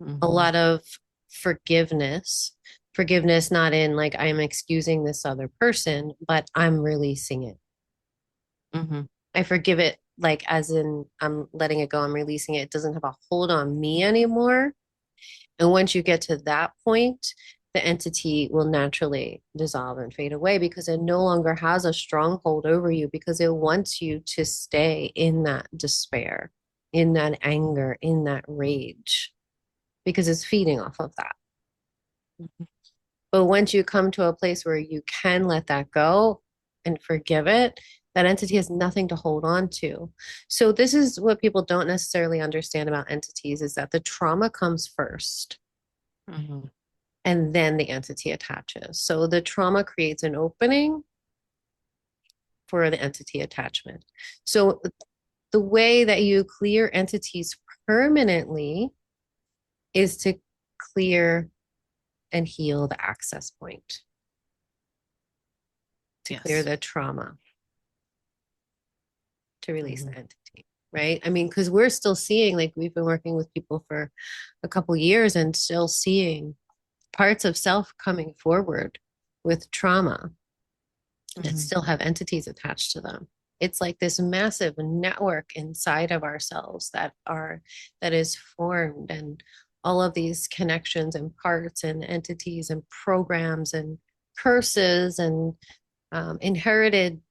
A Mm-hmm. lot of forgiveness. Forgiveness, not in like I'm excusing this other person, but I'm releasing it. Mm-hmm. I forgive it, like as in I'm letting it go, I'm releasing it. It doesn't have a hold on me anymore. And once you get to that point, the entity will naturally dissolve and fade away because it no longer has a stronghold over you because it wants you to stay in that despair, in that anger, in that rage, because it's feeding off of that. Mhm. But once you come to a place where you can let that go and forgive it, that entity has nothing to hold on to. So this is what people don't necessarily understand about entities is that the trauma comes first Mhm. and then the entity attaches. So the trauma creates an opening for the entity attachment. So the way that you clear entities permanently is to clear and heal the access point, to clear Yes. the trauma, to release Mhm. the entity, right? I mean, because we're still seeing, like, we've been working with people for a couple years and still seeing parts of self coming forward with trauma that Mhm. still have entities attached to them. It's like this massive network inside of ourselves that is formed, and all of these connections and parts and entities and programs and curses and inherited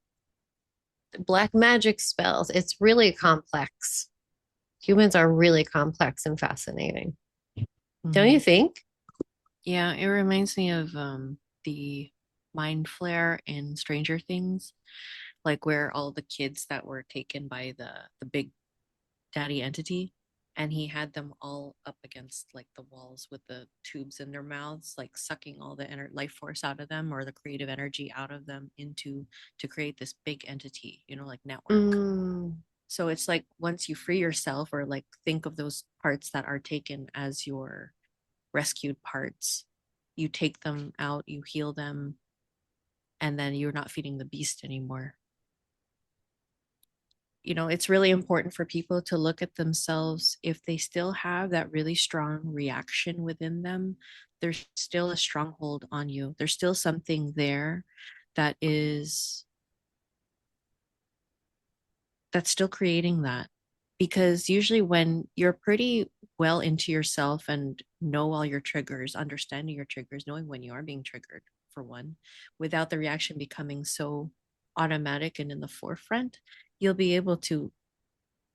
black magic spells. It's really complex. Humans are really complex and fascinating. Don't you Mhm. think? Yeah, it reminds me of the mind flare in Stranger Things, like where all the kids that were taken by the big daddy entity, and he had them all up against like the walls with the tubes in their mouths, like sucking all the life force out of them or the creative energy out of them into to create this big entity, like network. Mm, So it's like once you free yourself or like think of those parts that are taken as your rescued parts, you take them out, you heal them, and then you're not feeding the beast anymore. It's really important for people to look at themselves. If they still have that really strong reaction within them, there's still a stronghold on you. There's still something there that is that's still creating that. Because usually when you're pretty well into yourself and know all your triggers, understanding your triggers, knowing when you are being triggered, for one, without the reaction becoming so automatic and in the forefront, you'll be able to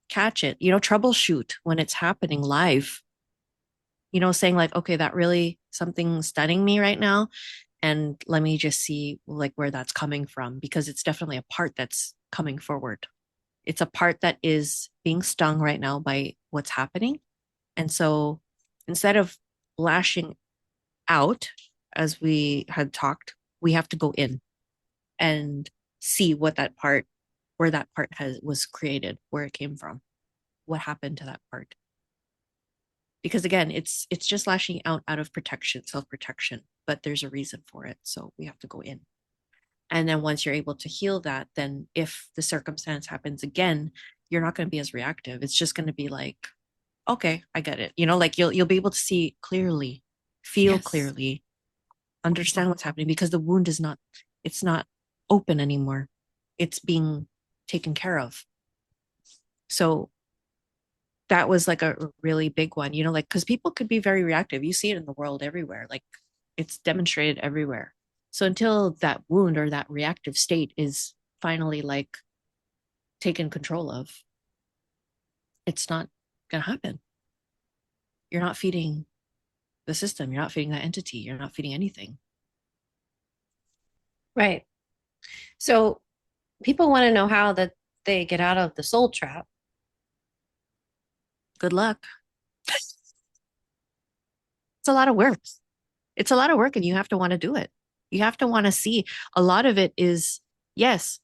catch it, troubleshoot when it's happening live, saying like, okay, that really something stunning me right now. And let me just see like where that's coming from, because it's definitely a part that's coming forward. It's a part that is being stung right now by what's happening. And so instead of lashing out, as we had talked, we have to go in and see where that part was created, where it came from, what happened to that part. Because again, it's just lashing out of protection, self-protection, but there's a reason for it. So we have to go in. And then once you're able to heal that, then if the circumstance happens again, you're not going to be as reactive. It's just going to be like, okay, I get it. Like you'll be able to see clearly, feel yes. clearly, understand what's happening, because the wound is not it's not open anymore. It's being taken care of. So that was like a really big one, like because people could be very reactive. You see it in the world everywhere. Like it's demonstrated everywhere. So until that wound or that reactive state is finally like taken control of, it's not going to happen. You're not feeding the system. You're not feeding that entity. You're not feeding anything. Right. So people want to know how that they get out of the soul trap. Good luck. It's a lot of work. It's a lot of work, and you have to want to do it. You have to want to see. A lot of it is, yes,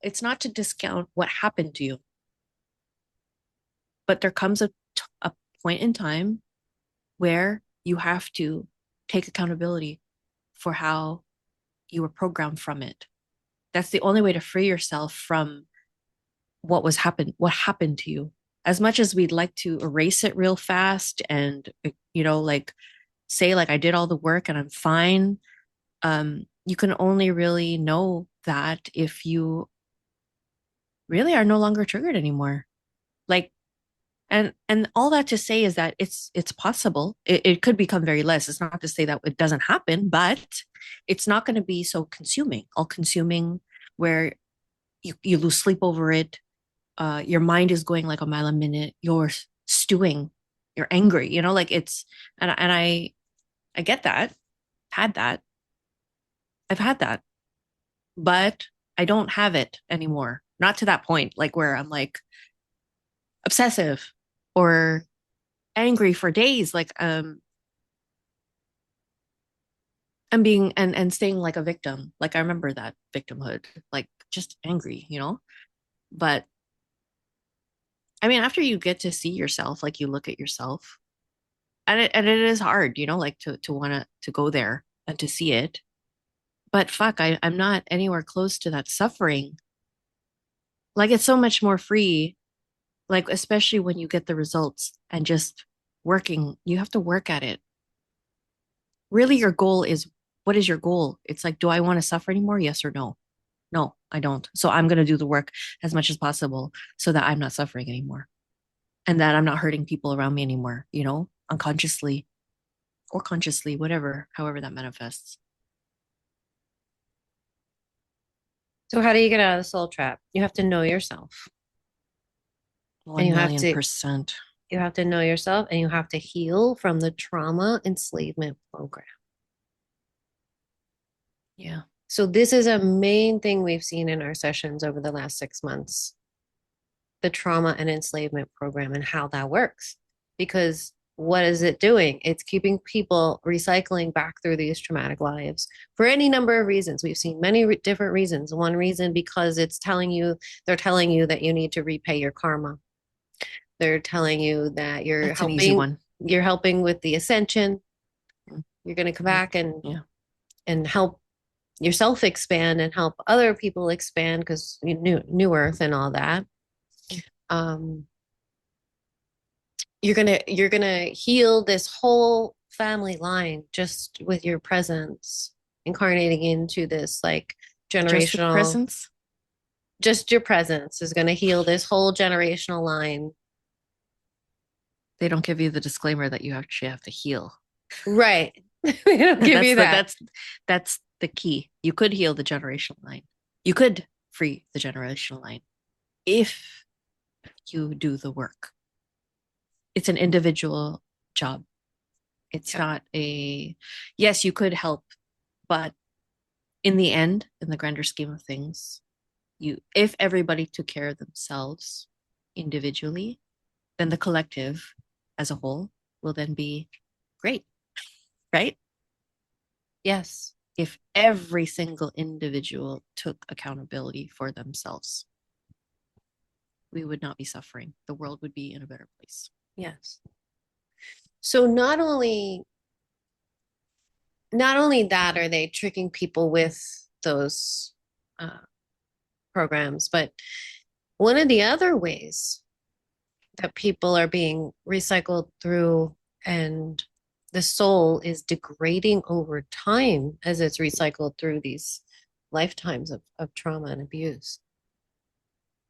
it's not to discount what happened to you, but there comes a point in time where you have to take accountability for how you were programmed from it. That's the only way to free yourself from what happened to you. As much as we'd like to erase it real fast and like say like I did all the work and I'm fine, you can only really know that if you really are no longer triggered anymore. Like And all that to say is that it's possible. It could become very less. It's not to say that it doesn't happen, but it's not going to be so consuming, all consuming, where you lose sleep over it. Your mind is going like a mile a minute. You're stewing. You're angry. Like it's and I get that. Had that. I've had that, but I don't have it anymore. Not to that point, like where I'm like obsessive or angry for days. Like I'm being and staying like a victim. Like I remember that victimhood, like just angry. But I mean, after you get to see yourself, like you look at yourself, and it is hard, like to want to go there and to see it. But fuck, I'm not anywhere close to that suffering. Like it's so much more free, like especially when you get the results and just working, you have to work at it. Really, your goal is, what is your goal? It's like, do I want to suffer anymore? Yes or no? No, I don't. So I'm going to do the work as much as possible so that I'm not suffering anymore and that I'm not hurting people around me anymore, unconsciously or consciously, whatever, however that manifests. So how do you get out of the soul trap? You have to know yourself. And 1 million percent. you have to know yourself and you have to heal from the trauma enslavement program. Yeah. So this is a main thing we've seen in our sessions over the last 6 months, the trauma and enslavement program and how that works. Because what is it doing? It's keeping people recycling back through these traumatic lives for any number of reasons. We've seen many different reasons. One reason because they're telling you that you need to repay your karma. They're telling you that That's an easy one. you're helping with the ascension. You're going to come back Yeah. and help yourself expand and help other people expand because new earth and all that. Um, you're gonna heal this whole family line just with your presence, incarnating into this like Just your generational. presence. Just your presence is going to heal this whole generational line. They don't give you the disclaimer that you actually have to heal. Right. We don't give that's you the that. that's the key. You could heal the generational line. You could free the generational line if you do the work. It's an individual job. It's not a, yes, you could help, but in the end, in the grander scheme of things, if everybody took care of themselves individually, then the collective as a whole will then be great, right? Yes. If every single individual took accountability for themselves, we would not be suffering. The world would be in a better place. Yes. So not only that are they tricking people with those uh, programs, but one of the other ways that people are being recycled through and the soul is degrading over time as it's recycled through these lifetimes of trauma and abuse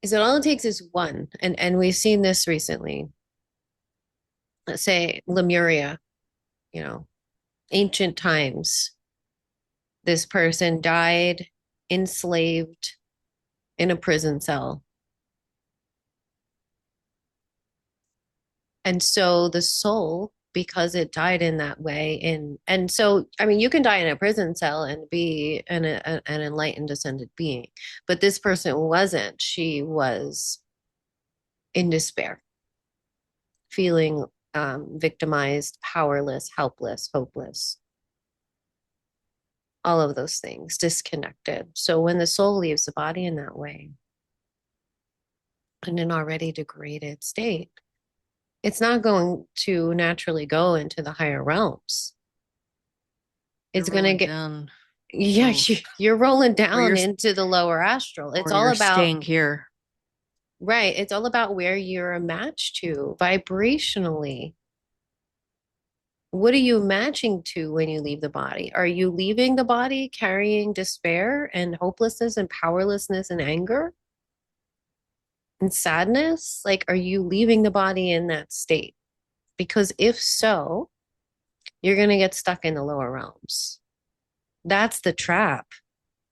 is that all it takes is one. And we've seen this recently. Let's say Lemuria, you know, ancient times. This person died enslaved in a prison cell. And so the soul, because it died in that way, and so I mean, you can die in a prison cell and be an enlightened ascended being, but this person wasn't. She was in despair, feeling victimized, powerless, helpless, hopeless, all of those things, disconnected. So when the soul leaves the body in that way, in an already degraded state, it's not going to naturally go into the higher realms. It's going to get, down. yeah, you're rolling or down you're into the lower astral. It's or all you're about, staying here. right. It's all about where you're a match to vibrationally. What are you matching to when you leave the body? Are you leaving the body carrying despair and hopelessness and powerlessness and anger? And sadness, like, are you leaving the body in that state? Because if so, you're going to get stuck in the lower realms. That's the trap.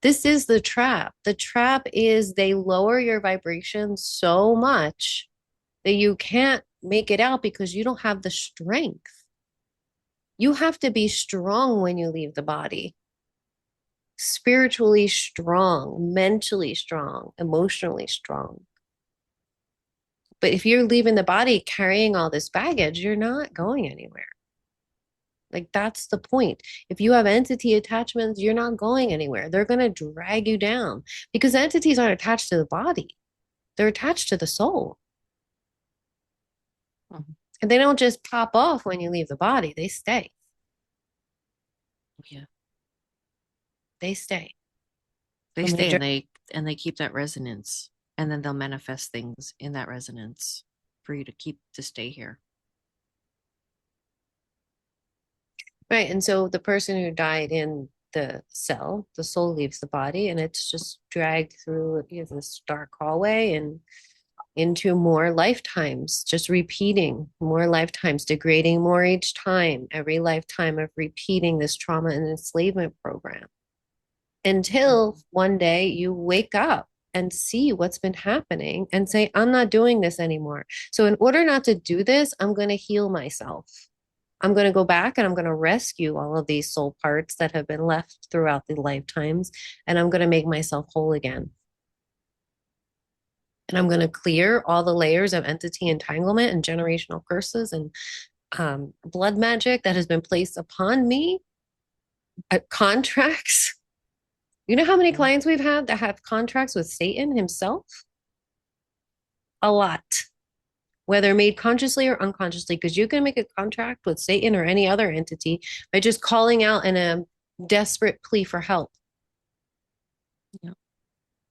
This is the trap. The trap is they lower your vibration so much that you can't make it out because you don't have the strength. You have to be strong when you leave the body, spiritually strong, mentally strong, emotionally strong. But if you're leaving the body carrying all this baggage, you're not going anywhere. Like, that's the point. If you have entity attachments, you're not going anywhere. They're going to drag you down because entities aren't attached to the body, they're attached to the soul. Mhm. And they don't just pop off when you leave the body, they stay. Yeah. They stay. They And stay and they keep that resonance, and then they'll manifest things in that resonance for you to keep to stay here. right. And so the person who died in the cell, the soul leaves the body and it's just dragged through this dark hallway and into more lifetimes, just repeating more lifetimes, degrading more each time, every lifetime of repeating this trauma and enslavement program until Mhm. one day you wake up and see what's been happening and say, I'm not doing this anymore. So, in order not to do this, I'm going to heal myself. I'm going to go back and I'm going to rescue all of these soul parts that have been left throughout the lifetimes, and I'm going to make myself whole again. And I'm going to clear all the layers of entity entanglement and generational curses and blood magic that has been placed upon me, contracts. You know how many Yeah. clients we've had that have contracts with Satan himself? A lot, whether made consciously or unconsciously, because you can make a contract with Satan or any other entity by just calling out in a desperate plea for help. Yeah.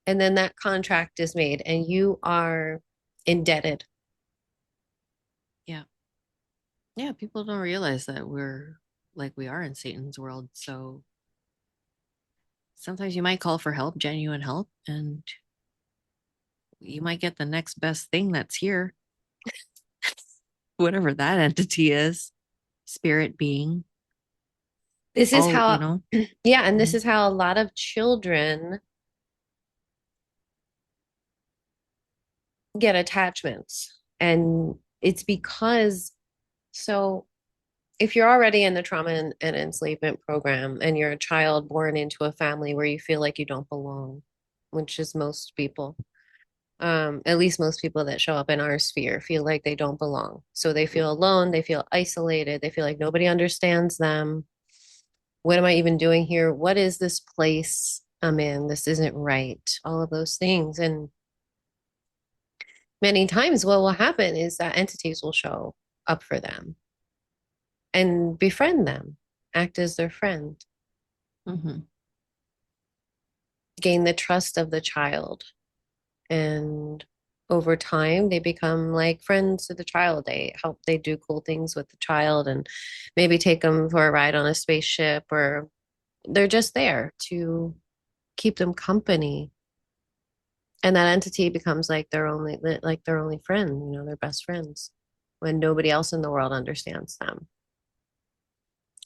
And then that contract is made and you are indebted. Yeah. Yeah. People don't realize that we're like we are in Satan's world. So sometimes you might call for help, genuine help, and you might get the next best thing that's here, whatever that entity is, spirit being. This is Oh, you how, know. yeah, and this Mhm. is how a lot of children get attachments. And it's because, so if you're already in the trauma and enslavement program and you're a child born into a family where you feel like you don't belong, which is most people, at least most people that show up in our sphere feel like they don't belong. So they feel alone, they feel isolated, they feel like nobody understands them. What am I even doing here? What is this place I'm in? This isn't right. All of those things. And many times, what will happen is that entities will show up for them and befriend them, act as their friend, Mhm. gain the trust of the child. And over time, they become like friends to the child. They do cool things with the child and maybe take them for a ride on a spaceship, or they're just there to keep them company. And that entity becomes like their only friend, their best friends when nobody else in the world understands them.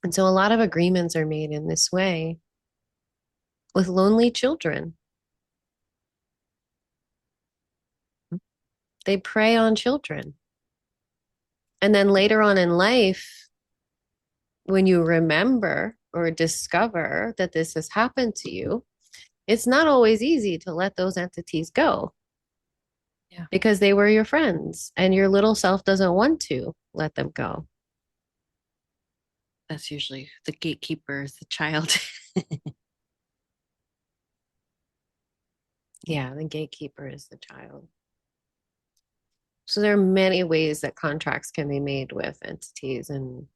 And so a lot of agreements are made in this way with lonely children. They prey on children. And then later on in life, when you remember or discover that this has happened to you, it's not always easy to let those entities go Yeah. because they were your friends and your little self doesn't want to let them go. That's usually the gatekeeper is the child. Yeah, the gatekeeper is the child. So there are many ways that contracts can be made with entities and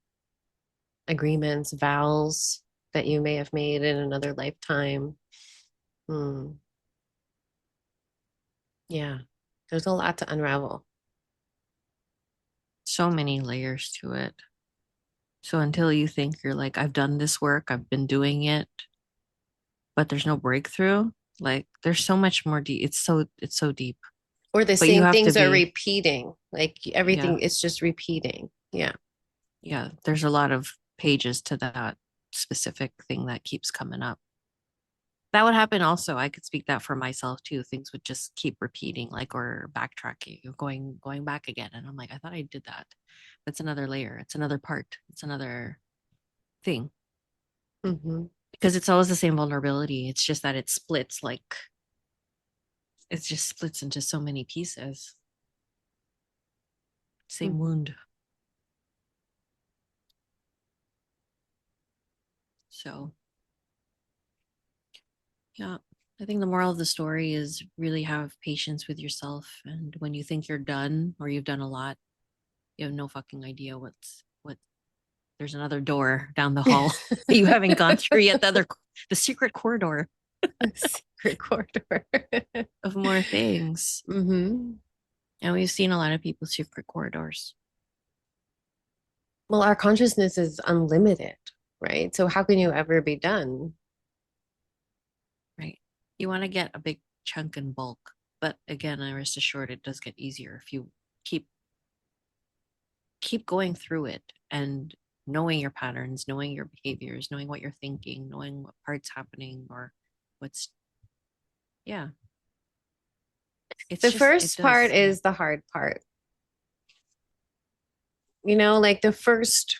agreements, vows that you may have made in another lifetime. Hmm. Yeah, there's a lot to unravel. So many layers to it. So until you think you're like, I've done this work, I've been doing it, but there's no breakthrough, like there's so much more deep. It's so deep. Or the But you same have to things are be, repeating. Like yeah, everything is just repeating. Yeah. yeah, there's a lot of pages to that specific thing that keeps coming up. That would happen also. I could speak that for myself too. Things would just keep repeating, like, or backtracking or going back again. And I'm like, I thought I did that. That's another layer. It's another part. It's another thing. Hmm. Because it's always the same vulnerability. It's just that it splits like it just splits into so many pieces. Same Hmm. wound. So yeah. I think the moral of the story is really have patience with yourself. And when you think you're done or you've done a lot, you have no fucking idea what there's another door down the hall that you haven't gone through yet. The secret corridor Secret corridor. of more things. Hmm. And we've seen a lot of people's secret corridors, Well, our consciousness is unlimited, right? So how can you ever be done? right? You want to get a big chunk in bulk. But again, I rest assured it does get easier if you keep keep going through it and knowing your patterns, knowing your behaviors, knowing what you're thinking, knowing what part's happening or what's yeah. It's The just it first part does, yeah. is the hard part. Like the first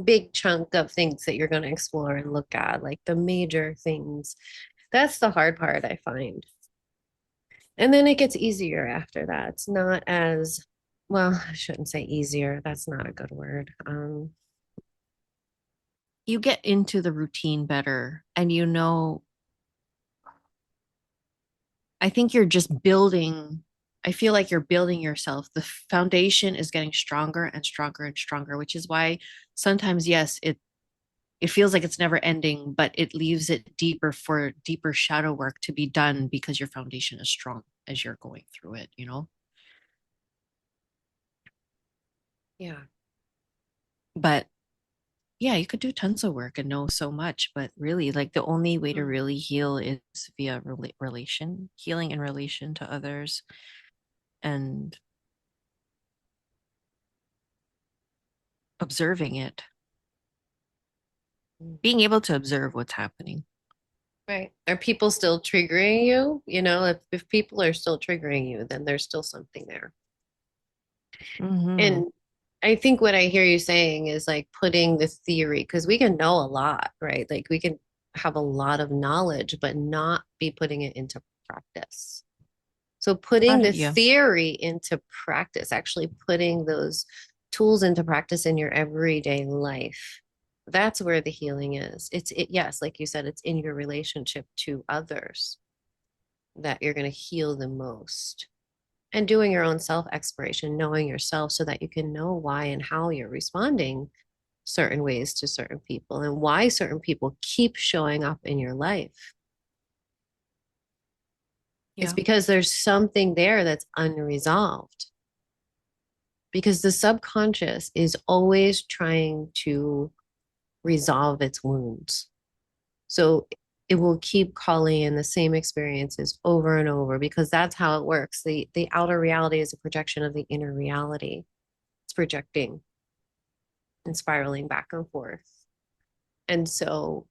big chunk of things that you're going to explore and look at, like the major things. That's the hard part, I find. And then it gets easier after that. It's not as, well, I shouldn't say easier. That's not a good word. You get into the routine better and I think you're just building. I feel like you're building yourself. The foundation is getting stronger and stronger and stronger, which is why sometimes, yes, it feels like it's never ending, but it leaves it deeper for deeper shadow work to be done because your foundation is strong as you're going through it. Yeah. But yeah, you could do tons of work and know so much, but really, like the only way to Mm. really heal is via relation, healing in relation to others and observing it, Mm. being able to observe what's happening. Right. Are people still triggering you? If people are still triggering you, then there's still something there. Hmm. And I think what I hear you saying is like putting the theory, because we can know a lot, right? Like we can have a lot of knowledge, but not be putting it into practice. So putting the Yeah. theory into practice, actually putting those tools into practice in your everyday life, that's where the healing is. Yes, like you said, it's in your relationship to others that you're going to heal the most. And doing your own self exploration, knowing yourself so that you can know why and how you're responding certain ways to certain people and why certain people keep showing up in your life. It's Yeah. because there's something there that's unresolved. Because the subconscious is always trying to resolve its wounds. So it will keep calling in the same experiences over and over because that's how it works. The outer reality is a projection of the inner reality. It's projecting and spiraling back and forth. And so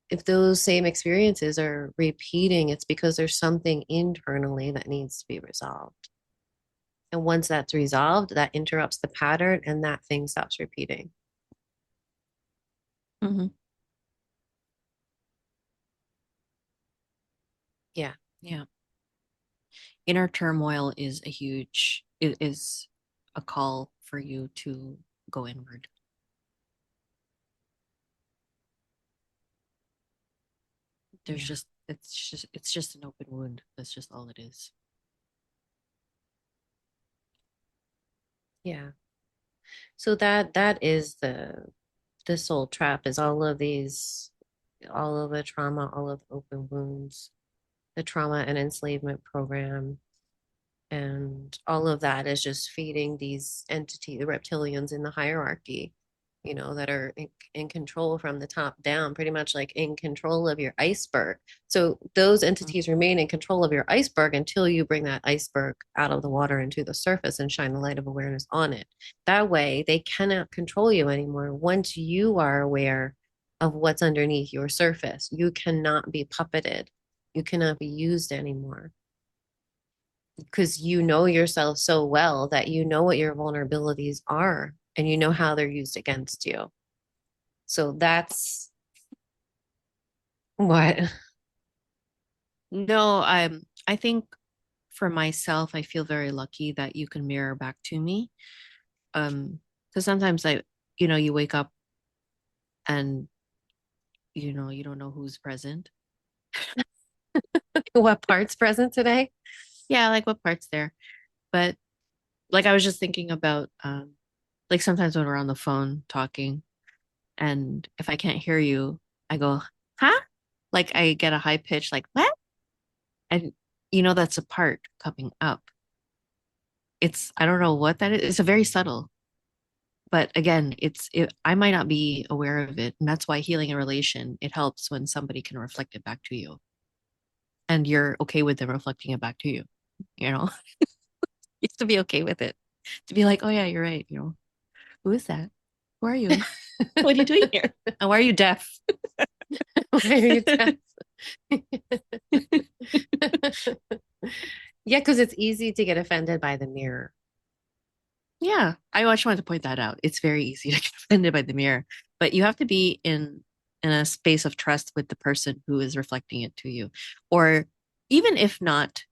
if those same experiences are repeating, it's because there's something internally that needs to be resolved. And once that's resolved, that interrupts the pattern and that thing stops repeating. Hmm. Yeah. Yeah. Inner turmoil is a call for you to go inward. There's Yeah. just it's just an open wound. That's just all it is. Yeah. So that is the soul trap is all of the trauma, all of the open wounds, the trauma and enslavement program, and all of that is just feeding these entities, the reptilians in the hierarchy, that are in control from the top down, pretty much like in control of your iceberg. So those Mm. entities remain in control of your iceberg until you bring that iceberg out of the water into the surface and shine the light of awareness on it. That way, they cannot control you anymore. Once you are aware of what's underneath your surface, you cannot be puppeted. You cannot be used anymore because you know yourself so well that you know what your vulnerabilities are and you know how they're used against you. So that's what. No, I think for myself, I feel very lucky that you can mirror back to me. Because sometimes you wake up and you don't know who's present. What part's present today? Yeah, like what part's there. But like I was just thinking about like sometimes when we're on the phone talking and if I can't hear you, I go, huh? Like I get a high pitch, like, what? And that's a part coming up. I don't know what that is. It's a very subtle, but again, I might not be aware of it. And that's why healing a relation, it helps when somebody can reflect it back to you and you're okay with them reflecting it back to you. You know, you have to be okay with it to be like, oh yeah, you're right. Who is that? Who are you? What are you doing here? And why are you deaf? Why are you deaf? Yeah, because it's easy to get offended by the mirror. Yeah, I just wanted to point that out. It's very easy to get offended by the mirror, but you have to be in a space of trust with the person who is reflecting it to you, or even if not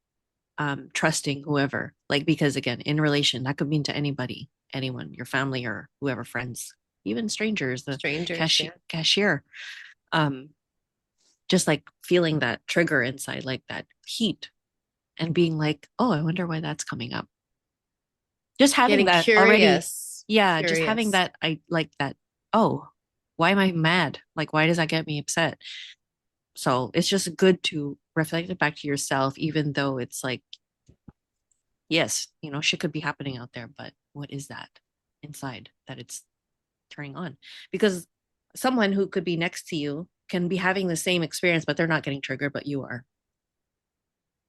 trusting whoever. Like because again, in relation, that could mean to anybody, anyone, your family or whoever, friends, even strangers, the Strangers, yeah. cashier. Um, just like feeling that trigger inside, like that heat, and being like, oh, I wonder why that's coming up. Just having Getting that already, curious. yeah, just having Curious. that, I like that. Oh, why am I mad? Like, why does that get me upset? So it's just good to reflect it back to yourself, even though it's like, yes, shit could be happening out there, but what is that inside that it's turning on? Because someone who could be next to you can be having the same experience, but they're not getting triggered, but you are.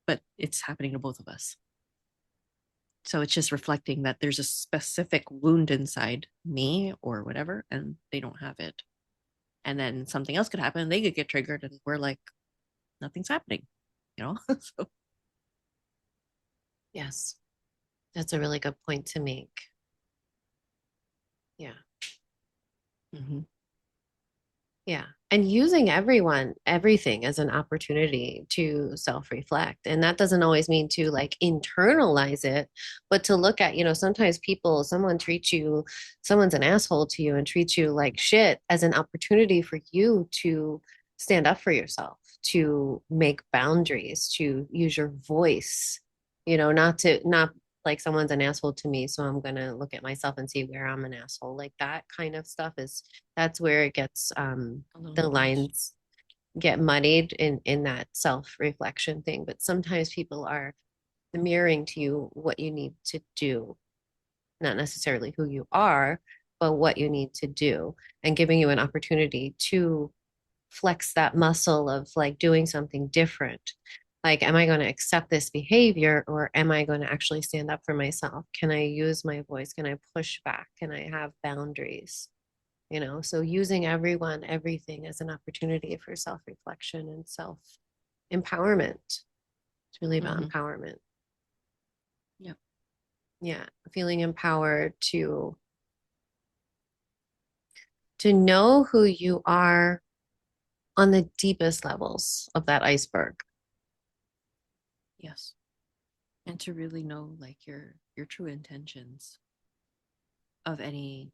But it's happening to both of us. So it's just reflecting that there's a specific wound inside me or whatever, and they don't have it. And then something else could happen, and they could get triggered, and we're like, nothing's happening, you know? So, Yes, that's a really good point to make. Yeah. mhm. Yeah. And using everything as an opportunity to self-reflect. And that doesn't always mean to like internalize it, but to look at, sometimes someone's an asshole to you and treats you like shit as an opportunity for you to stand up for yourself, to make boundaries, to use your voice, not like someone's an asshole to me, so I'm gonna look at myself and see where I'm an asshole. Like that kind of stuff that's where it gets A little the much. lines get muddied in that self-reflection thing. But sometimes people are mirroring to you what you need to do, not necessarily who you are, but what you need to do, and giving you an opportunity to flex that muscle of like doing something different. Like, am I going to accept this behavior or am I going to actually stand up for myself? Can I use my voice? Can I push back? Can I have boundaries? So using everything as an opportunity for self reflection and self empowerment. It's really about Hmm. empowerment. Yep. Yeah. Feeling empowered to know who you are on the deepest levels of that iceberg. Yes. And to really know like your true intentions of any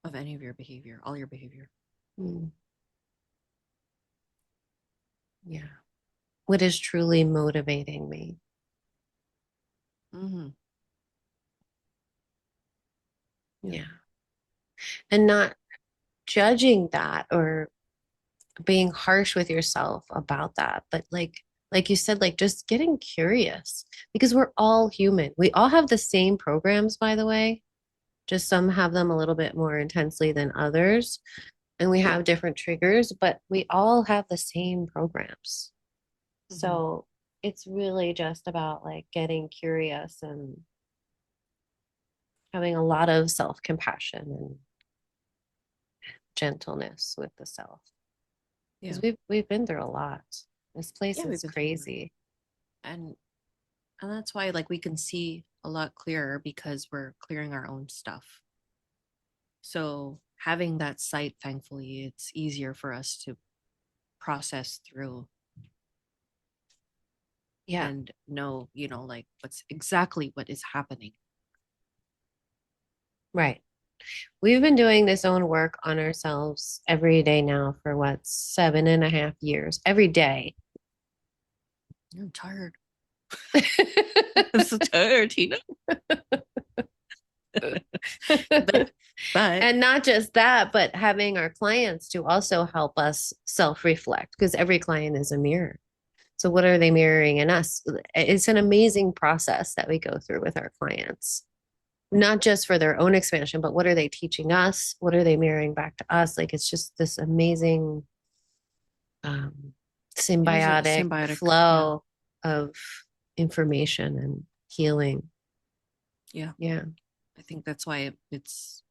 of your behavior, all your behavior. Mm, yeah. What is truly motivating me? Hmm. Yeah. Yeah. And not judging that or being harsh with yourself about that, but like you said, like just getting curious because we're all human. We all have the same programs, by the way. Just some have them a little bit more intensely than others. And we have different triggers, but we all have the same programs. Mhm. So it's really just about like getting curious and having a lot of self compassion and gentleness with the self. Yeah. Because we've been through a lot. This place Yeah, we've is been through a lot. crazy. And and that's why like we can see a lot clearer because we're clearing our own stuff. So having that sight, thankfully, it's easier for us to process through Yeah, and know, like what's exactly what is happening. right. We've been doing this own work on ourselves every day now for what, 7.5 years, every day. I'm tired. I'm so tired, Tina. but but And not just that, but having our clients to also help us self reflect because every client is a mirror. So, what are they mirroring in us? It's an amazing process that we go through with our clients, not just for their own expansion, but what are they teaching us? What are they mirroring back to us? Like, it's just this amazing um, it is a symbiotic symbiotic. Yeah. flow of information and healing. Yeah. Yeah. I think that's why it's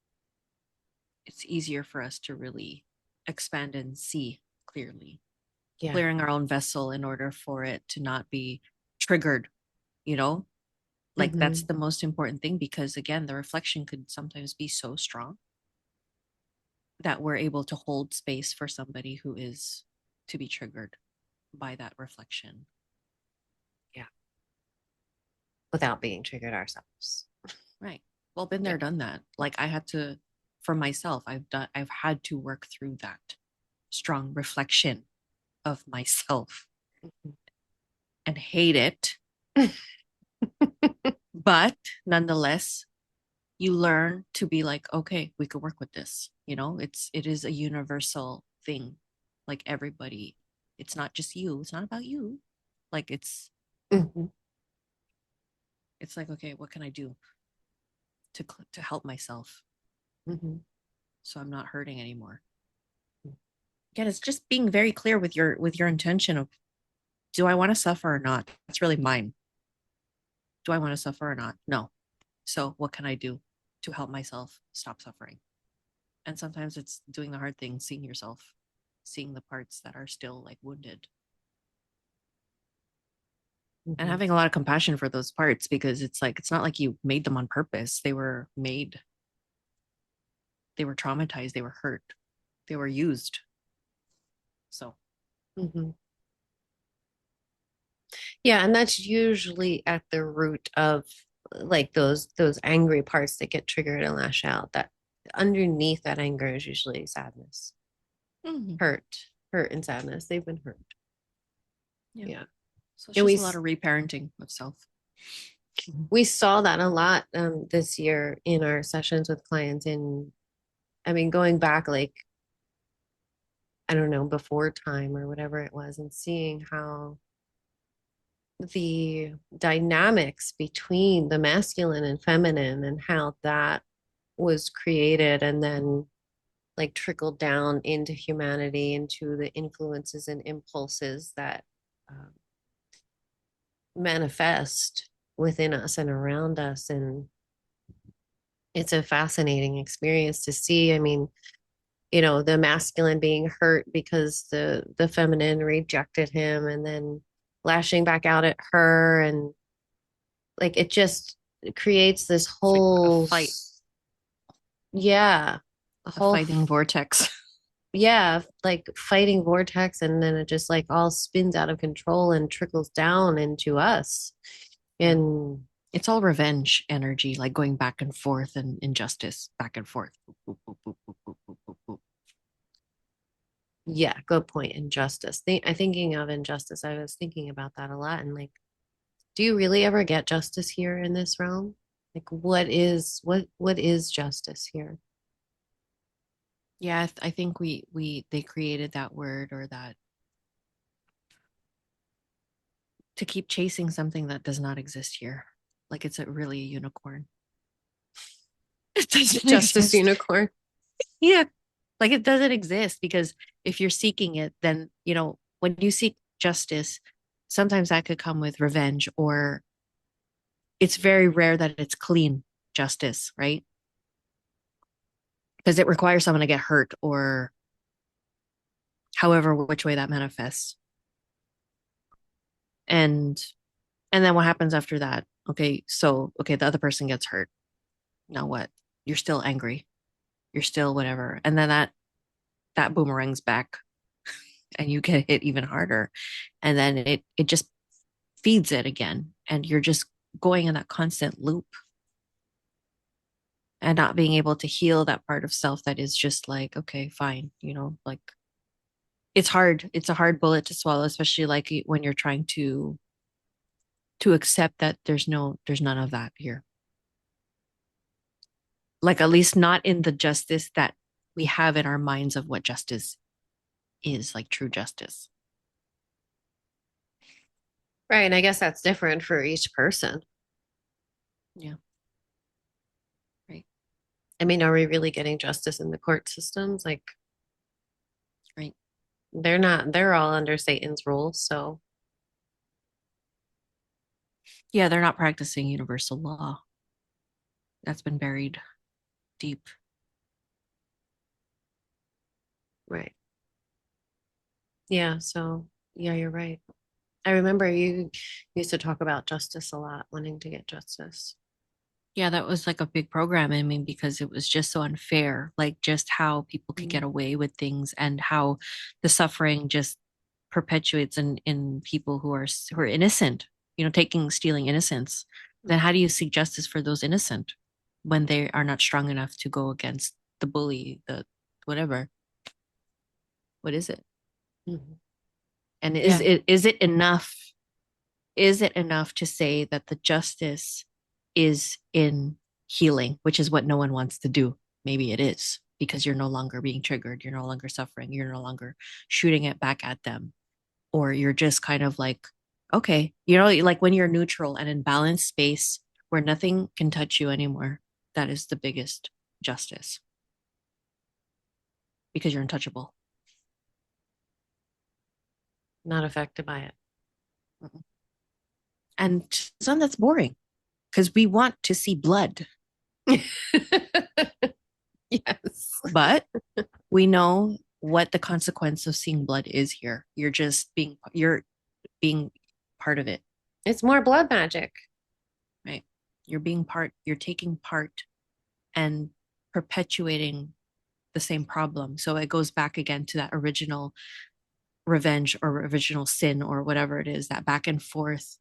easier for us to really expand and see clearly, Yeah. clearing our own vessel in order for it to not be triggered, you know? Like that's Hmm. the most important thing because again, the reflection could sometimes be so strong that we're able to hold space for somebody who is to be triggered by that reflection. Yeah. Without being triggered ourselves. Right. Well, been Yeah. there, done that. Like I had to, for myself, I've had to work through that strong reflection of myself and hate it. But nonetheless, you learn to be like, okay, we could work with this. It is a universal thing. Like everybody, it's not just you. It's not about you. Like Hmm. it's like, okay, what can I do to help myself Hmm. so I'm not hurting anymore? Again, it's just being very clear with your intention of, do I want to suffer or not? That's really mine. Do I want to suffer or not? No. So what can I do to help myself stop suffering? And sometimes it's doing the hard thing, seeing yourself, seeing the parts that are still like wounded, and Hmm. having a lot of compassion for those parts because it's like it's not like you made them on purpose. They were traumatized, they were hurt, they were used. So Hmm. Yeah, and that's usually at the root of like those angry parts that get triggered and lash out. That underneath that anger is usually sadness, mhm, hurt and sadness. They've been hurt. yeah. Yeah, So it's and just a lot of reparenting of self. we saw that a lot this year in our sessions with clients. In I mean, going back like I don't know before time or whatever it was, and seeing how the dynamics between the masculine and feminine and how that was created and then like trickled down into humanity, into the influences and impulses that um, manifest within us and around us. And it's a fascinating experience to see. I mean, the masculine being hurt because the feminine rejected him and then lashing back out at her, and like it just creates this It's like a whole fight, yeah, a a whole fighting vortex. yeah, like fighting vortex, and then it just like all spins out of control and trickles down into us. Yeah. And It's all revenge energy, like going back and forth and injustice, back and forth. Boop, boop, boop, boop, boop, boop, boop, boop, boop. yeah, good point. Injustice. I thinking of injustice. I was thinking about that a lot. And like, do you really ever get justice here in this realm? Like, what is justice here? Yeah, I think they created that word or that to keep chasing something that does not exist here. Like it's a really a unicorn. It doesn't Justice exist. unicorn. Yeah. Like it doesn't exist because if you're seeking it, then, when you seek justice, sometimes that could come with revenge, or it's very rare that it's clean justice, right? Because it requires someone to get hurt or however which way that manifests. And and then what happens after that? Okay, so the other person gets hurt. Now what? You're still angry. You're still whatever. And then that boomerangs back and you get hit even harder. And then it just feeds it again. And you're just going in that constant loop and not being able to heal that part of self that is just like, okay, fine, like it's hard. It's a hard bullet to swallow, especially like when you're trying to accept that there's none of that here. Like at least not in the justice that we have in our minds of what justice is, like true justice. Right. And I guess that's different for each person. Yeah, right, I mean, are we really getting justice in the court systems? Like, right. they're not, they're all under Satan's rule. So, Yeah, they're not practicing universal law. That's been buried deep. right. Yeah. So, yeah, you're right. I remember you used to talk about justice a lot, wanting to get justice. Yeah, that was like a big program. I mean, because it was just so unfair, like just how people could get Mm. away with things and how the suffering just perpetuates in people who are innocent, taking stealing innocence. Then how do you seek justice for those innocent when they are not strong enough to go against the bully, the whatever? What is it? Mhm. And is Yeah. it enough? Is it enough to say that the justice is in healing, which is what no one wants to do? Maybe it is because you're no longer being triggered, you're no longer suffering, you're no longer shooting it back at them, or you're just kind of like, okay, like when you're neutral and in balanced space where nothing can touch you anymore, that is the biggest justice because you're untouchable. Not affected by And some that's boring because we want to see blood, it. Yes. but we know what the consequence of seeing blood is here. You're being part of it, It's more blood magic. right? You're taking part and perpetuating the same problem. So it goes back again to that original revenge or original sin or whatever it is, that back and forth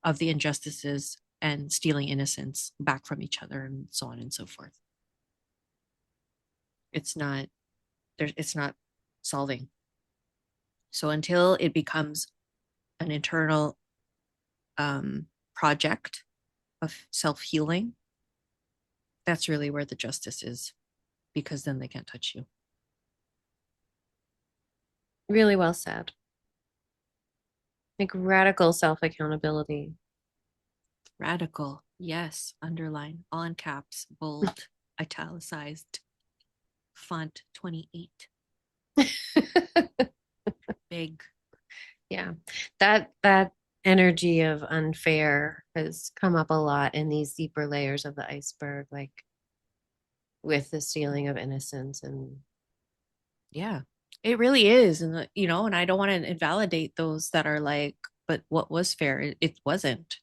of the injustices and stealing innocence back from each other and so on and so forth. It's not it's not solving. So until it becomes an internal project of self-healing, that's really where the justice is, because then they can't touch you. Really well said. Like radical self accountability. Radical, yes, underline, all in caps, bold, italicized, font 28, big. Yeah. That energy of unfair has come up a lot in these deeper layers of the iceberg, like with the stealing of innocence and Yeah, it really is. And I don't want to invalidate those that are like, but what was fair? It wasn't.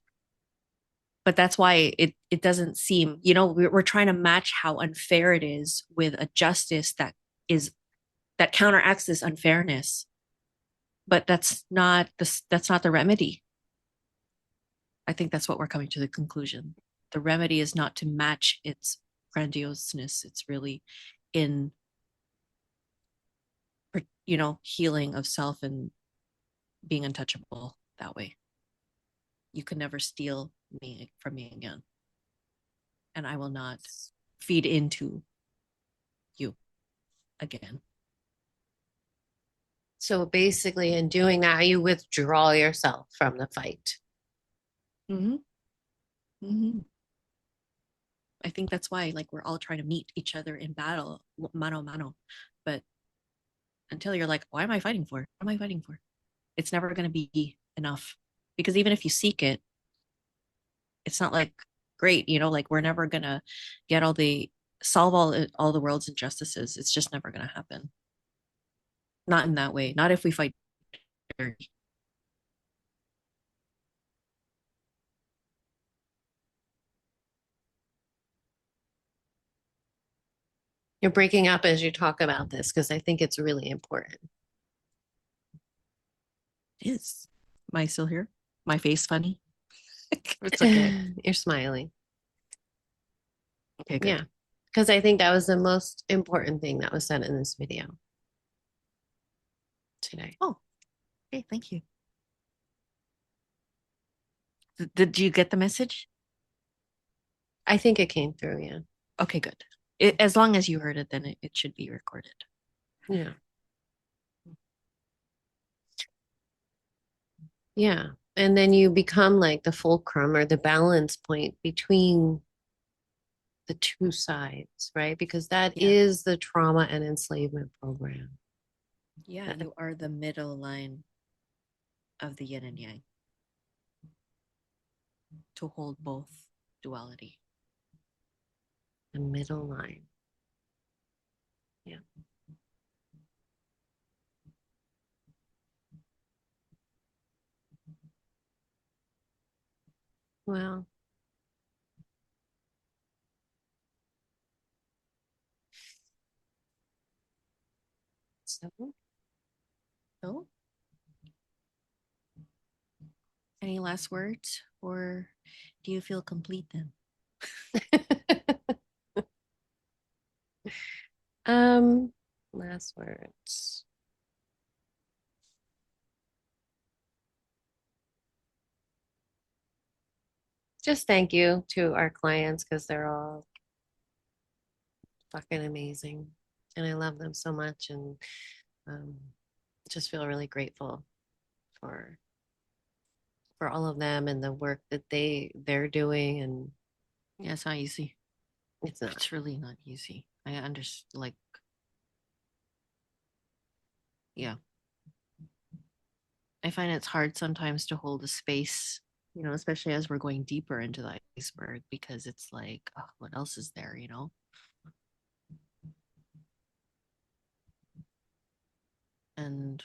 But that's why it doesn't seem, we're trying to match how unfair it is with a justice is that counteracts this unfairness. But that's not the remedy. I think that's what we're coming to the conclusion. The remedy is not to match its grandioseness. It's really in healing of self and being untouchable that way. You can never steal me from me again, and I will not feed into you again. so basically in doing that you withdraw yourself from the fight. Mm-hmm. Mm-hmm. I think that's why like we're all trying to meet each other in battle, mano a mano. But until you're like, why am I fighting for? What am I fighting for? It's never going to be enough. Because even if you seek it, it's not like great, like we're never going to get solve all the world's injustices. It's just never going to happen. Not in that way. Not if we fight dirty. You're breaking up as you talk about this because I think it's really important. It is. Am I still here? My face funny? It's okay. You're smiling. Okay, Yeah. good. Because I think that was the most important thing that was said in this video today. Oh, okay, thank you. Did you get the message? I think it came through. Yeah. Okay, good. As long as you heard it, then it should be recorded. Yeah. Yeah. And then you become like the fulcrum or the balance point between the two sides, right? Because that Yeah. is the trauma and enslavement program. Yeah, you are the middle line of the yin and yang to hold both duality. The middle line. Yeah. Well, so So, any last words, or do you feel complete then? um, last words. Just thank you to our clients because they're all fucking amazing. And I love them so much and um, just feel really grateful for all of them and the work that they're doing and Yeah, it's not easy. it's not. It's really not easy. I understand, like, yeah. I find it's hard sometimes to hold a space, especially as we're going deeper into the iceberg because it's like, oh, what else is there? And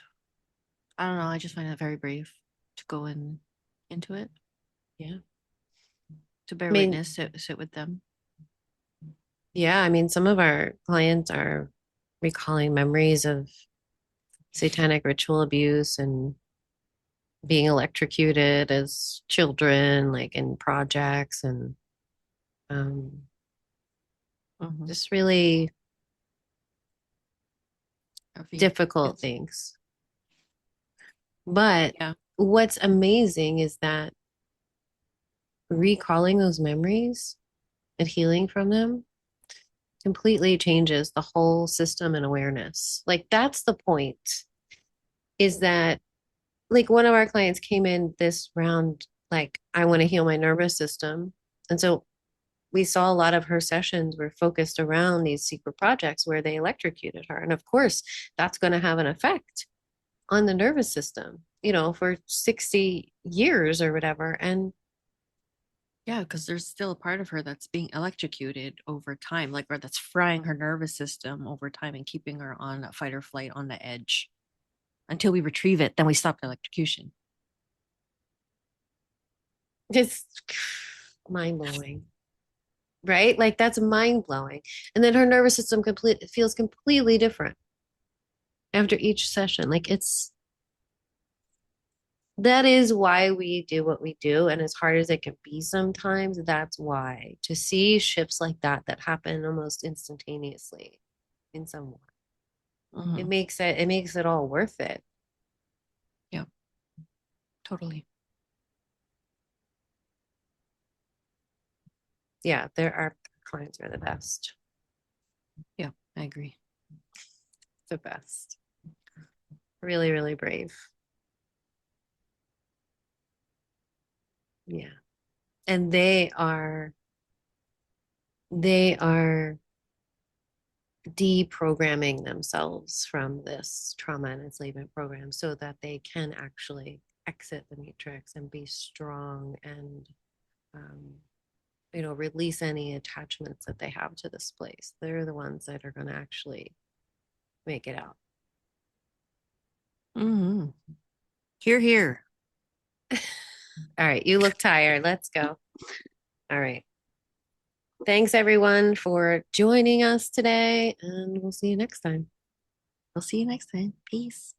I don't know, I just find it very brave to go into it, Yeah. to bear I mean, witness, sit with them. yeah, I mean, some of our clients are recalling memories of satanic ritual abuse and being electrocuted as children, like in projects and um, Mm-hmm. just really difficult It's things. But yeah. what's amazing is that recalling those memories and healing from them completely changes the whole system and awareness. Like that's the point is that like one of our clients came in this round like I want to heal my nervous system. And so we saw a lot of her sessions were focused around these secret projects where they electrocuted her. And of course, that's going to have an effect on the nervous system, for 60 years or whatever. And Yeah, because there's still a part of her that's being electrocuted over time, like, or that's frying her nervous system over time and keeping her on a fight or flight on the edge until we retrieve it. Then we stop the electrocution. it's mind blowing, right? Like that's mind blowing. And then her nervous system feels completely different after each session. Like that is why we do what we do. And as hard as it can be sometimes, that's why to see shifts like that happen almost instantaneously in someone, Mm-hmm. it makes it all worth it. Yeah, totally. Yeah, our clients are the best. Yeah, I agree. The best. Really, really brave. Yeah. And they are they are deprogramming themselves from this trauma and enslavement program so that they can actually exit the matrix and be strong and um, release any attachments that they have to this place. They're the ones that are going to actually make it out. Hmm. Here, here. All right, you look tired. Let's go. All right. Thanks everyone for joining us today, and we'll see you next time. We'll see you next time. Peace.